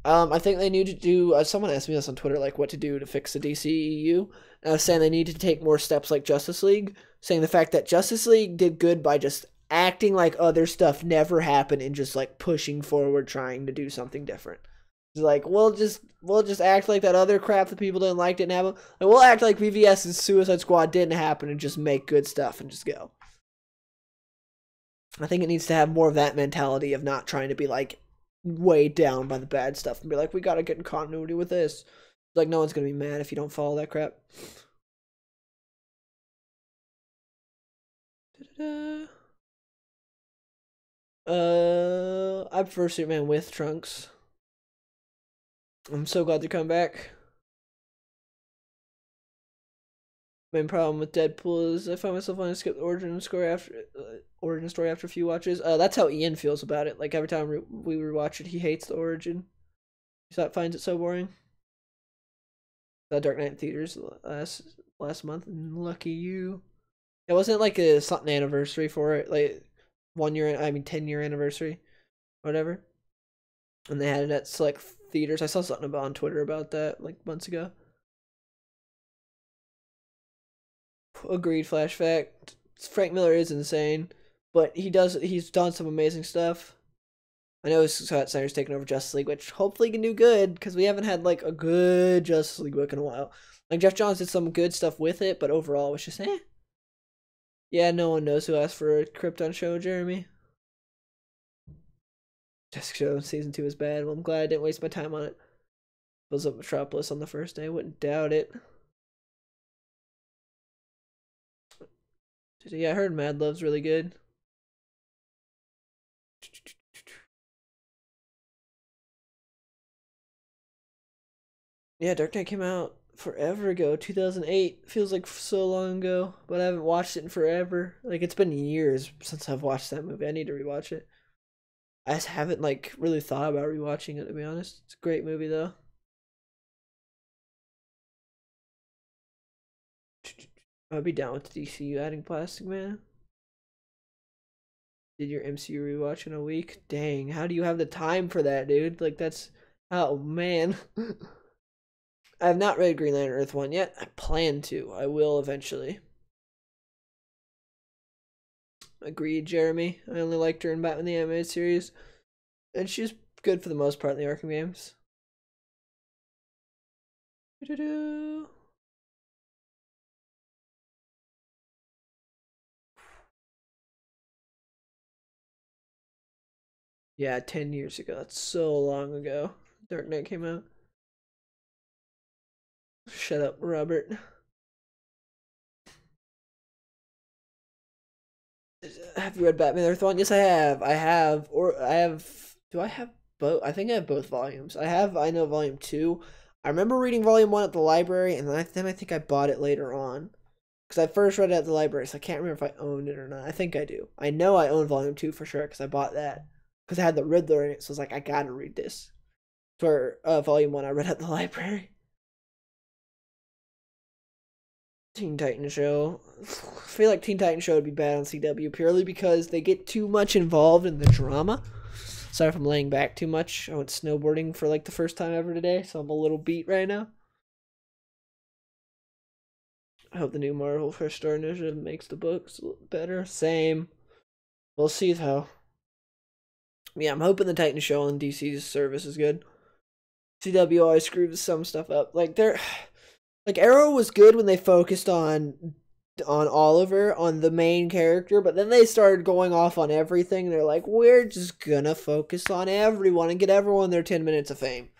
I think they need to do. Someone asked me this on Twitter, like what to do to fix the DCEU. And I was saying they need to take more steps like Justice League, saying the fact that Justice League did good by just acting like other stuff never happened and just like pushing forward, trying to do something different. It's like we'll just act like that other crap that people didn't like didn't happen. Like we'll act like BVS and Suicide Squad didn't happen and just make good stuff and just go. I think it needs to have more of that mentality of not trying to be like weighed down by the bad stuff and be like, we gotta get in continuity with this. Like no one's gonna be mad if you don't follow that crap. I prefer Superman with Trunks. I'm so glad they're coming back. Main problem with Deadpool is I find myself wanting to skip the origin story after a few watches. That's how Ian feels about it. Like every time we rewatch it, he hates the origin. He finds it so boring. The Dark Knight in theaters last month, and lucky you. It wasn't like a something anniversary for it, like 10-year anniversary, whatever. And they had it at select theaters. I saw something about on Twitter about that like months ago. Agreed. Flash fact: Frank Miller is insane, but he's done some amazing stuff. I know Scott Snyder's taking over Justice League, which hopefully can do good because we haven't had like a good Justice League book in a while. Like Jeff Johns did some good stuff with it, but overall it was just eh. Yeah, no one knows who asked for a Krypton show, Jeremy. Jessica Jones season 2 is bad. Well, I'm glad I didn't waste my time on it. Fills up Metropolis on the first day. Wouldn't doubt it. Yeah, I heard Mad Love's really good. Yeah, Dark Knight came out forever ago, 2008. Feels like so long ago, but I haven't watched it in forever. Like it's been years since I've watched that movie. I need to rewatch it. I just haven't like really thought about rewatching it, to be honest. It's a great movie though. I'd be down with DCU adding Plastic Man. Did your MCU rewatch in a week? Dang, how do you have the time for that, dude? Like that's oh man. I have not read Green Lantern Earth 1 yet. I plan to. I will eventually. Agreed, Jeremy. I only liked her in Batman the Animated Series. And she's good for the most part in the Arkham games. Yeah, 10 years ago. That's so long ago. Dark Knight came out. Shut up, Robert. Have you read Batman Earth 1? Yes, I have. Do I have both? I think I have both volumes. I know volume 2. I remember reading volume 1 at the library, and then I think I bought it later on. Because I first read it at the library, so I can't remember if I owned it or not. I think I do. I know I own volume 2 for sure, because I bought that. Because I had the Riddler in it, so I was like, I gotta read this. For volume 1, I read at the library. Teen Titans show. I feel like Teen Titans show would be bad on CW purely because they get too much involved in the drama. Sorry if I'm laying back too much. I went snowboarding for like the first time ever today, so I'm a little beat right now. I hope the new Marvel First Star Initiative makes the books better. Same. We'll see though. Yeah, I'm hoping the Titans show on DC's service is good. CW always screws some stuff up. Like Arrow was good when they focused on Oliver, on the main character, but then they started going off on everything. They're like, we're just gonna focus on everyone and get everyone their 10 minutes of fame.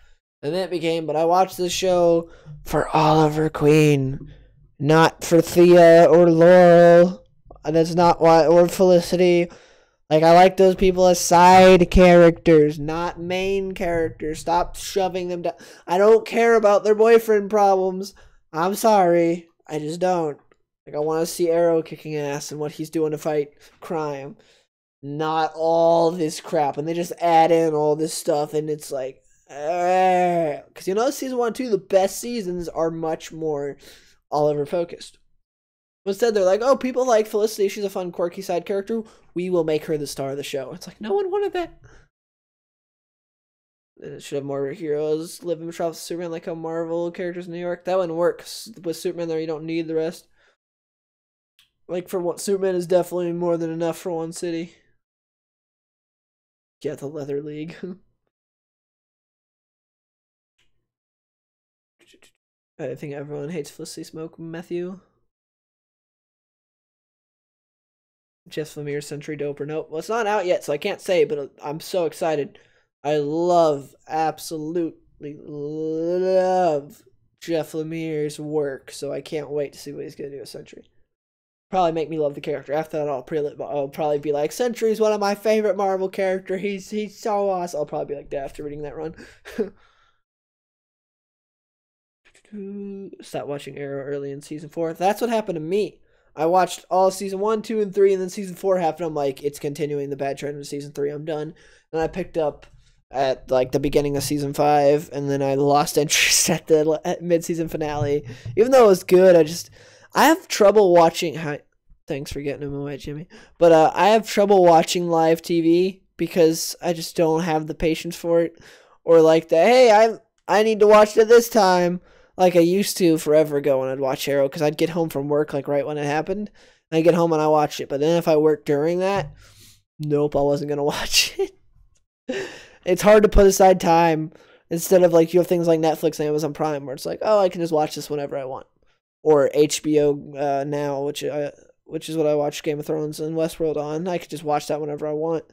And then it became, but I watched this show for Oliver Queen, not for Thea or Laurel. And that's not why, or Felicity. Like, I like those people as side characters, not main characters. Stop shoving them down. I don't care about their boyfriend problems. I'm sorry. I just don't. Like, I want to see Arrow kicking ass and what he's doing to fight crime. Not all this crap. And they just add in all this stuff, and it's like, because you know, season 1 and 2, the best seasons are much more Oliver focused. Instead, they're like, oh, people like Felicity. She's a fun, quirky side character. We will make her the star of the show. It's like, no one wanted that. It should have more heroes live in Metropolis, Superman, like how Marvel characters in New York. That wouldn't work. With Superman there, you don't need the rest. Like, for what Superman is definitely more than enough for one city. Yeah, the Leather League. I think everyone hates Felicity Smoke Matthew. Jeff Lemire's Century Doper. Nope. Well, it's not out yet, so I can't say, but I'm so excited. I absolutely love Jeff Lemire's work, so I can't wait to see what he's going to do with Century. Probably make me love the character. After that, I'll probably be like, Century's one of my favorite Marvel characters. He's so awesome. I'll probably be like that after reading that run. Stop watching Arrow early in season 4. That's what happened to me. I watched all season 1, 2, and 3, and then season 4 happened. I'm like, it's continuing the bad trend of season 3. I'm done. And I picked up at like the beginning of season 5, and then I lost interest at the mid-season finale. Even though it was good, I have trouble watching. Thanks for getting him away, Jimmy. But I have trouble watching live TV because I just don't have the patience for it, or like the hey, I need to watch it this time. Like I used to forever ago when I'd watch Arrow, because I'd get home from work like right when it happened. And I'd get home and I watched it. But then if I worked during that, nope, I wasn't going to watch it. It's hard to put aside time instead of like you have things like Netflix and Amazon Prime where it's like, oh, I can just watch this whenever I want. Or HBO Now, which is what I watch Game of Thrones and Westworld on. I could just watch that whenever I want.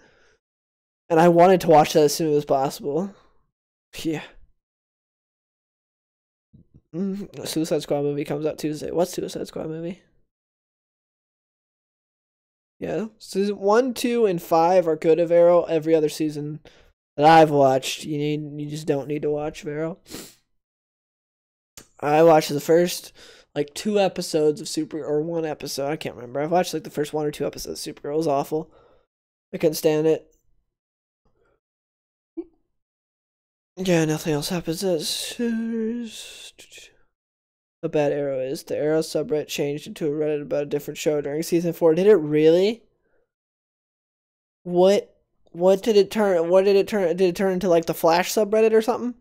And I wanted to watch that as soon as possible. Yeah. Suicide Squad movie comes out Tuesday. What Suicide Squad movie? Yeah, season 1, 2, and 5 are good of Arrow. Every other season that I've watched, you just don't need to watch Arrow. I watched the first like 2 episodes of or 1 episode. I can't remember. I've watched like the first 1 or 2 episodes of Supergirl. It was awful. I couldn't stand it. Yeah, nothing else happens. A bad Arrow is. The Arrow subreddit changed into a Reddit about a different show during season 4. Did it really? What did it turn? What did it turn? Did it turn into like the Flash subreddit or something?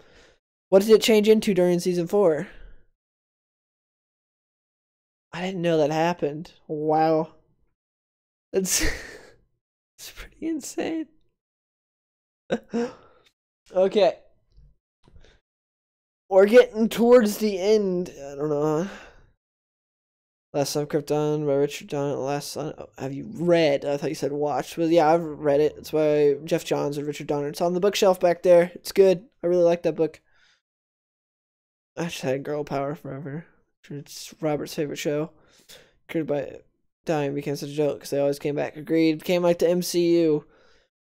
What did it change into during season 4? I didn't know that happened. Wow. It's it's pretty insane. Okay. We're getting towards the end. I don't know. Last Son of Krypton by Richard Donner. Last Son. Have you read? I thought you said watched. But yeah, I've read it. It's by Jeff Johns and Richard Donner. It's on the bookshelf back there. It's good. I really like that book. I just had girl power forever. It's Robert's favorite show. Created by dying became such a joke because they always came back. Agreed. Became like the MCU.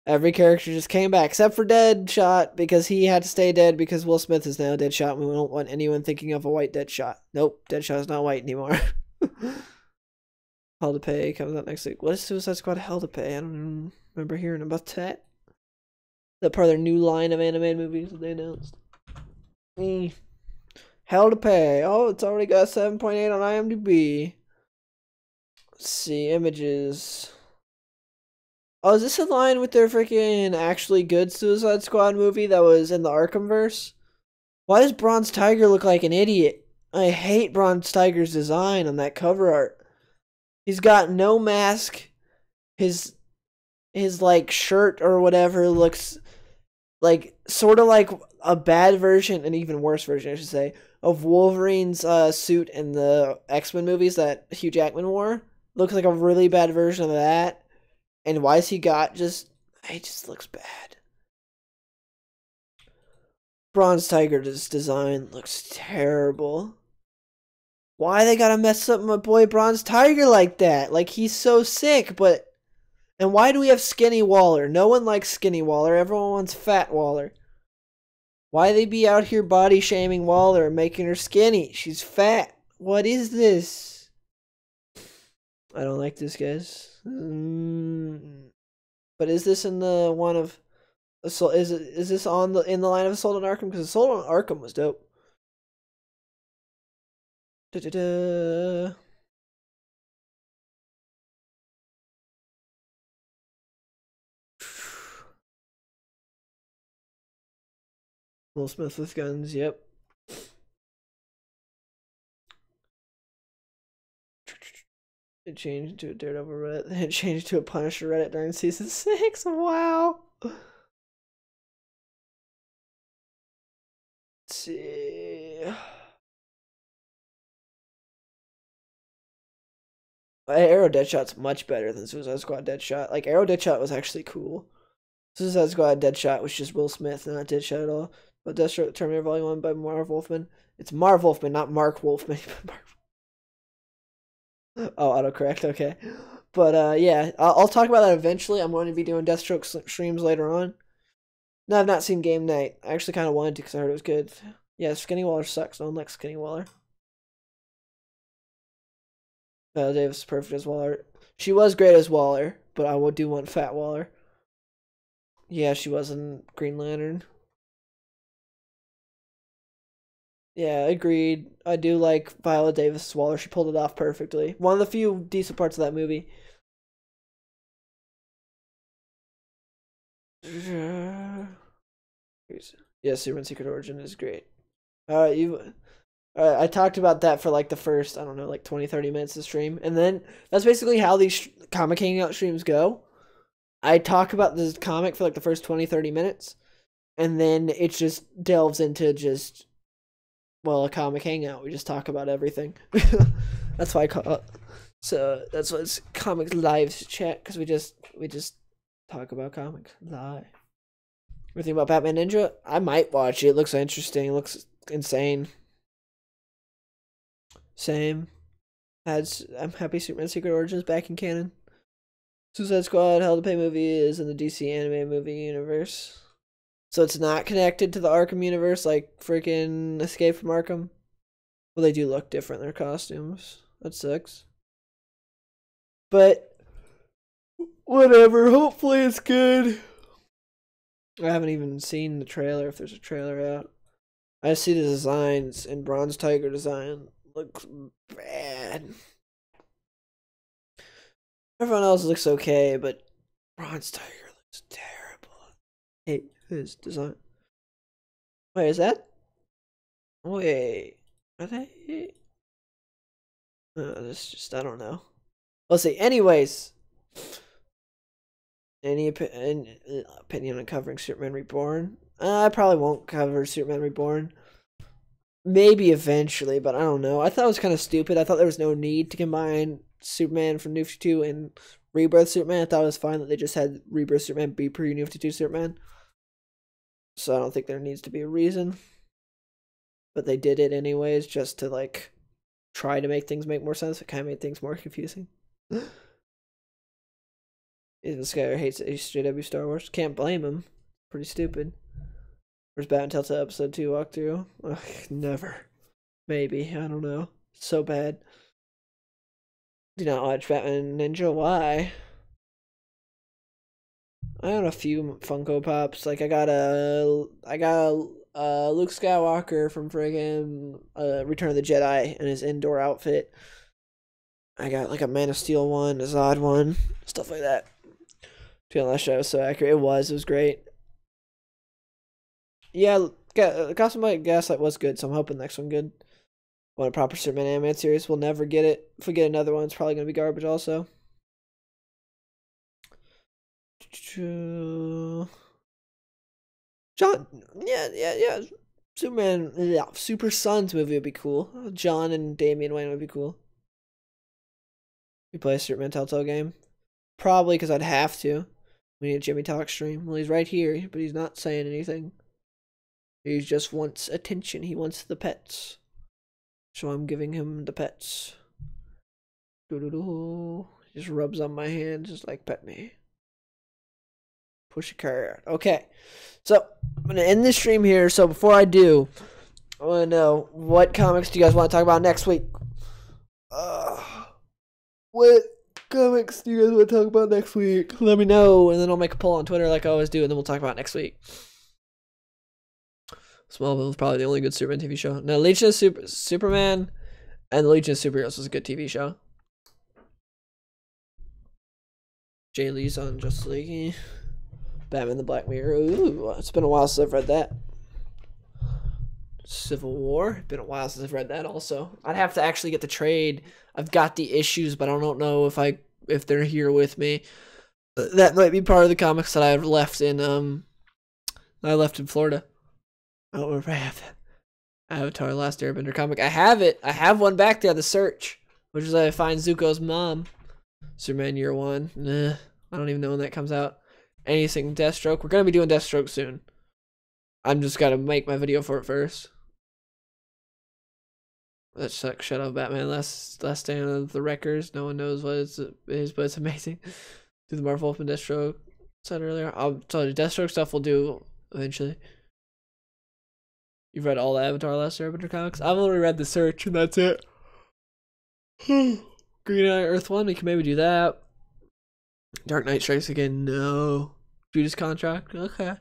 Every character just came back, except for Deadshot, because he had to stay dead because Will Smith is now Deadshot, and we don't want anyone thinking of a white Deadshot. Nope, Deadshot is not white anymore. Hell to Pay comes out next week. What is Suicide Squad Hell to Pay? I don't remember hearing about that. That part of their new line of animated movies that they announced. Hell to Pay. Oh, it's already got 7.8 on IMDb. Let's see, images. Oh, is this in line with their freaking actually good Suicide Squad movie that was in the Arkhamverse? Why does Bronze Tiger look like an idiot? I hate Bronze Tiger's design on that cover art. He's got no mask. His like shirt or whatever looks like sort of like a bad version, an even worse version, I should say, of Wolverine's suit in the X-Men movies that Hugh Jackman wore. Looks like a really bad version of that. And why has he got it just looks bad. Bronze Tiger's design looks terrible. Why they gotta mess up my boy Bronze Tiger like that? Like, he's so sick, but... And why do we have Skinny Waller? No one likes Skinny Waller. Everyone wants Fat Waller. Why they be out here body shaming Waller and making her skinny? She's fat. What is this? I don't like this, guys. But is this in the one of... Is this on in the line of Assault on Arkham? Because Assault on Arkham was dope. Da-da-da. Will Smith with guns, yep. It changed to a Daredevil Reddit. It changed to a Punisher Reddit during season 6. Wow. Let's see. Arrow Deadshot's much better than Suicide Squad Deadshot. Like, Arrow Deadshot was actually cool. Suicide Squad Deadshot was just Will Smith, not Deadshot at all. But Deathstroke Terminator Volume 1 by Marv Wolfman. It's Marv Wolfman, not Mark Wolfman. Oh, autocorrect, okay. But, yeah, I'll talk about that eventually. I'm going to be doing Deathstroke streams later on. No, I've not seen Game Night. I actually kind of wanted to because I heard it was good. Yeah, Skinny Waller sucks. No one likes Skinny Waller. Davis is perfect as Waller. She was great as Waller, but I do want Fat Waller. Yeah, she was in Green Lantern. Yeah, agreed. I do like Viola Davis' Waller. She pulled it off perfectly. One of the few decent parts of that movie. Yeah, Superman Secret Origin is great. I talked about that for like the first, I don't know, like 20-30 minutes of stream. And then that's basically how these comic hangout streams go. I talk about the comic for like the first 20-30 minutes. And then it just delves into just, well, a comic hangout. We just talk about everything. That's why I call it. So that's what it's comic live chat, because we just talk about comics live. What do you think about Batman Ninja? I might watch it. It looks interesting. It looks insane. Same. I'm happy Superman Secret Origins back in canon. Suicide Squad Hell to Pay movie is in the DC anime movie universe. So it's not connected to the Arkham universe like freaking Escape from Arkham. Well, they do look different, their costumes. That sucks. But whatever, hopefully it's good. I haven't even seen the trailer, if there's a trailer out. I see the designs, and Bronze Tiger design looks bad. Everyone else looks okay, but Bronze Tiger looks terrible. Hey, his design. Wait, is that? Wait, are they? This just, I don't know. Let's see. Anyways, any opinion on covering Superman Reborn? I probably won't cover Superman Reborn. Maybe eventually, but I don't know. I thought it was kind of stupid. I thought there was no need to combine Superman from New 52 and Rebirth Superman. I thought it was fine that they just had Rebirth Superman be pre-New 52 Superman. So I don't think there needs to be a reason. But they did it anyways, just to, like, try to make things make more sense. It kind of made things more confusing. Even Skyler hates HJW Star Wars. Can't blame him. Pretty stupid. Where's Batman Telltale episode 2 walkthrough? Ugh, never. Maybe. I don't know. So bad. Do not watch Batman Ninja. Why? I own a few Funko Pops. Like, I got a Luke Skywalker from friggin' Return of the Jedi in his indoor outfit. I got like a Man of Steel one, a Zod one, stuff like that. To be honest, that show was so accurate. It was great. Yeah, Gotham by Gaslight was good, so I'm hoping the next one good. Want a proper Superman animated series? We'll never get it. If we get another one, it's probably gonna be garbage also. John, yeah. Superman, yeah, Super Sons movie would be cool. John and Damian Wayne would be cool. We play a Superman Telltale game? Probably because I'd have to. We need a Jimmy Talk stream. Well, he's right here, but he's not saying anything. He just wants attention. He wants the pets. So I'm giving him the pets. Doo-doo-doo. Just rubs on my hand, just like pet me. Push a card. Okay. So I'm gonna end this stream here. So before I do, I wanna know, what comics do you guys want to talk about next week? What comics do you guys want to talk about next week? Let me know, and then I'll make a poll on Twitter like I always do, and then we'll talk about it next week. Smallville is probably the only good Superman TV show. No, Legion of Superman and Legion of Superheroes was a good TV show. Jay Lee's on Justice League. Batman the Black Mirror. Ooh, it's been a while since I've read that. Civil War. Been a while since I've read that also. I'd have to actually get the trade. I've got the issues, but I don't know if they're here with me. That might be part of the comics that I've left in Florida. I don't remember if I have that. Avatar Last Airbender comic. I have it. I have one back there, The Search, which is I find Zuko's mom. Superman Year One. Nah, I don't even know when that comes out. Anything Deathstroke. We're gonna be doing Deathstroke soon. I'm just gotta make my video for it first. That sucks. Shut up, Batman. Last Stand of the Wreckers. No one knows what it is, but it's amazing. Do the Marvel Open Deathstroke. Said earlier. I'll tell you, Deathstroke stuff we'll do eventually. You've read all the Avatar Last Airbender comics? I've only read The Search, and that's it. Green Eye Earth 1, we can maybe do that. Dark Knight Strikes Again, no. Judas Contract, okay.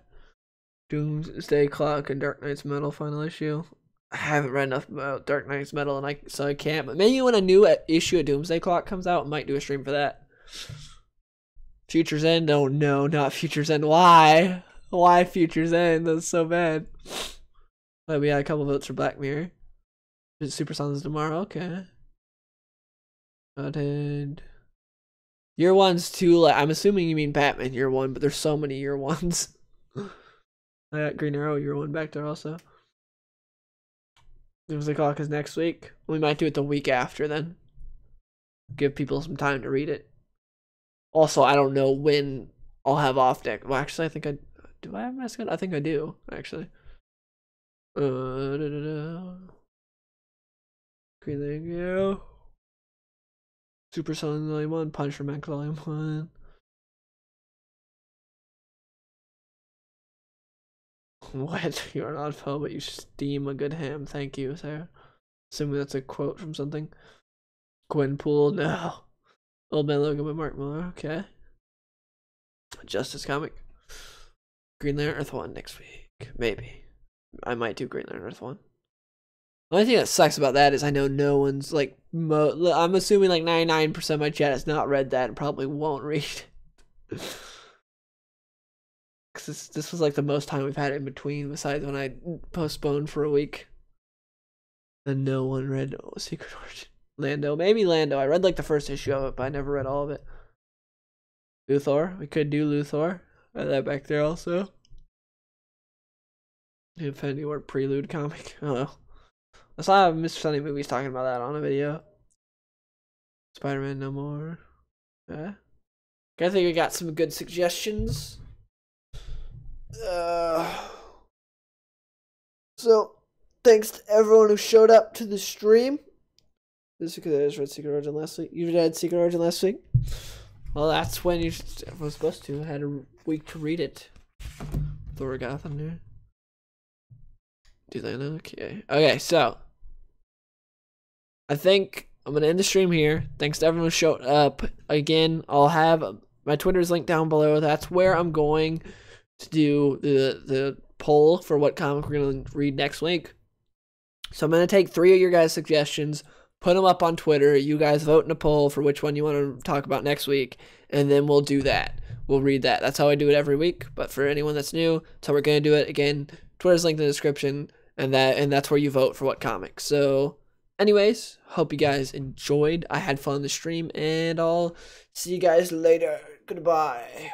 Doomsday Clock and Dark Knight's Metal final issue. I haven't read enough about Dark Knight's Metal, and so I can't. But maybe when a new issue of Doomsday Clock comes out, I might do a stream for that. Future's End? Oh no, not Future's End. Why? Why Future's End? That's so bad. Oh, we had a couple votes for Black Mirror. Super Sons tomorrow, okay. Did Year One's too, like, I'm assuming you mean Batman Year One, but there's so many Year Ones. I got Green Arrow Year One back there also. Doomsday Clock is next week. We might do it the week after then. Give people some time to read it. Also, I don't know when I'll have off deck. Well, actually, I think do I have my schedule? I think I do, actually. Green Arrow. Super Sons Volume 1, Punisher Max Volume 1. What? You're not Phil, but you steam a good ham. Thank you, Sarah. Assuming that's a quote from something. Gwenpool, no. Old Man Logan by Mark Miller, okay. Justice comic. Green Lantern Earth 1 next week. Maybe. I might do Green Lantern Earth 1. The only thing that sucks about that is I know no one's, like, I'm assuming like 99% of my chat has not read that and probably won't read it. Because this was like the most time we've had in between, besides when I postponed for a week. And no one read Secret Origin. Lando. Maybe Lando. I read like the first issue of it, but I never read all of it. Luthor. We could do Luthor. I had that back there also. The Infinity War Prelude comic. Oh well. I saw Mr. Sunny Movies talking about that on a video. Spider-Man No More. Yeah. I think we got some good suggestions. So, thanks to everyone who showed up to the stream. This is because I just read Secret Origin last week. You read Secret Origin last week? Well, that's when you was supposed to. I had a week to read it. Thor Gotham here. Do they know? Okay. Okay, so I think I'm gonna end the stream here. Thanks to everyone who showed up. Again, I'll have my Twitter's linked down below. That's where I'm going to do the poll for what comic we're gonna read next week. So I'm gonna take 3 of your guys' suggestions, put them up on Twitter. You guys vote in a poll for which one you want to talk about next week, and then we'll do that. We'll read that. That's how I do it every week. But for anyone that's new, that's how we're gonna do it. Again, Twitter's linked in the description. And that's where you vote for what comic. So, anyways, hope you guys enjoyed. I had fun on the stream, and I'll see you guys later. Goodbye.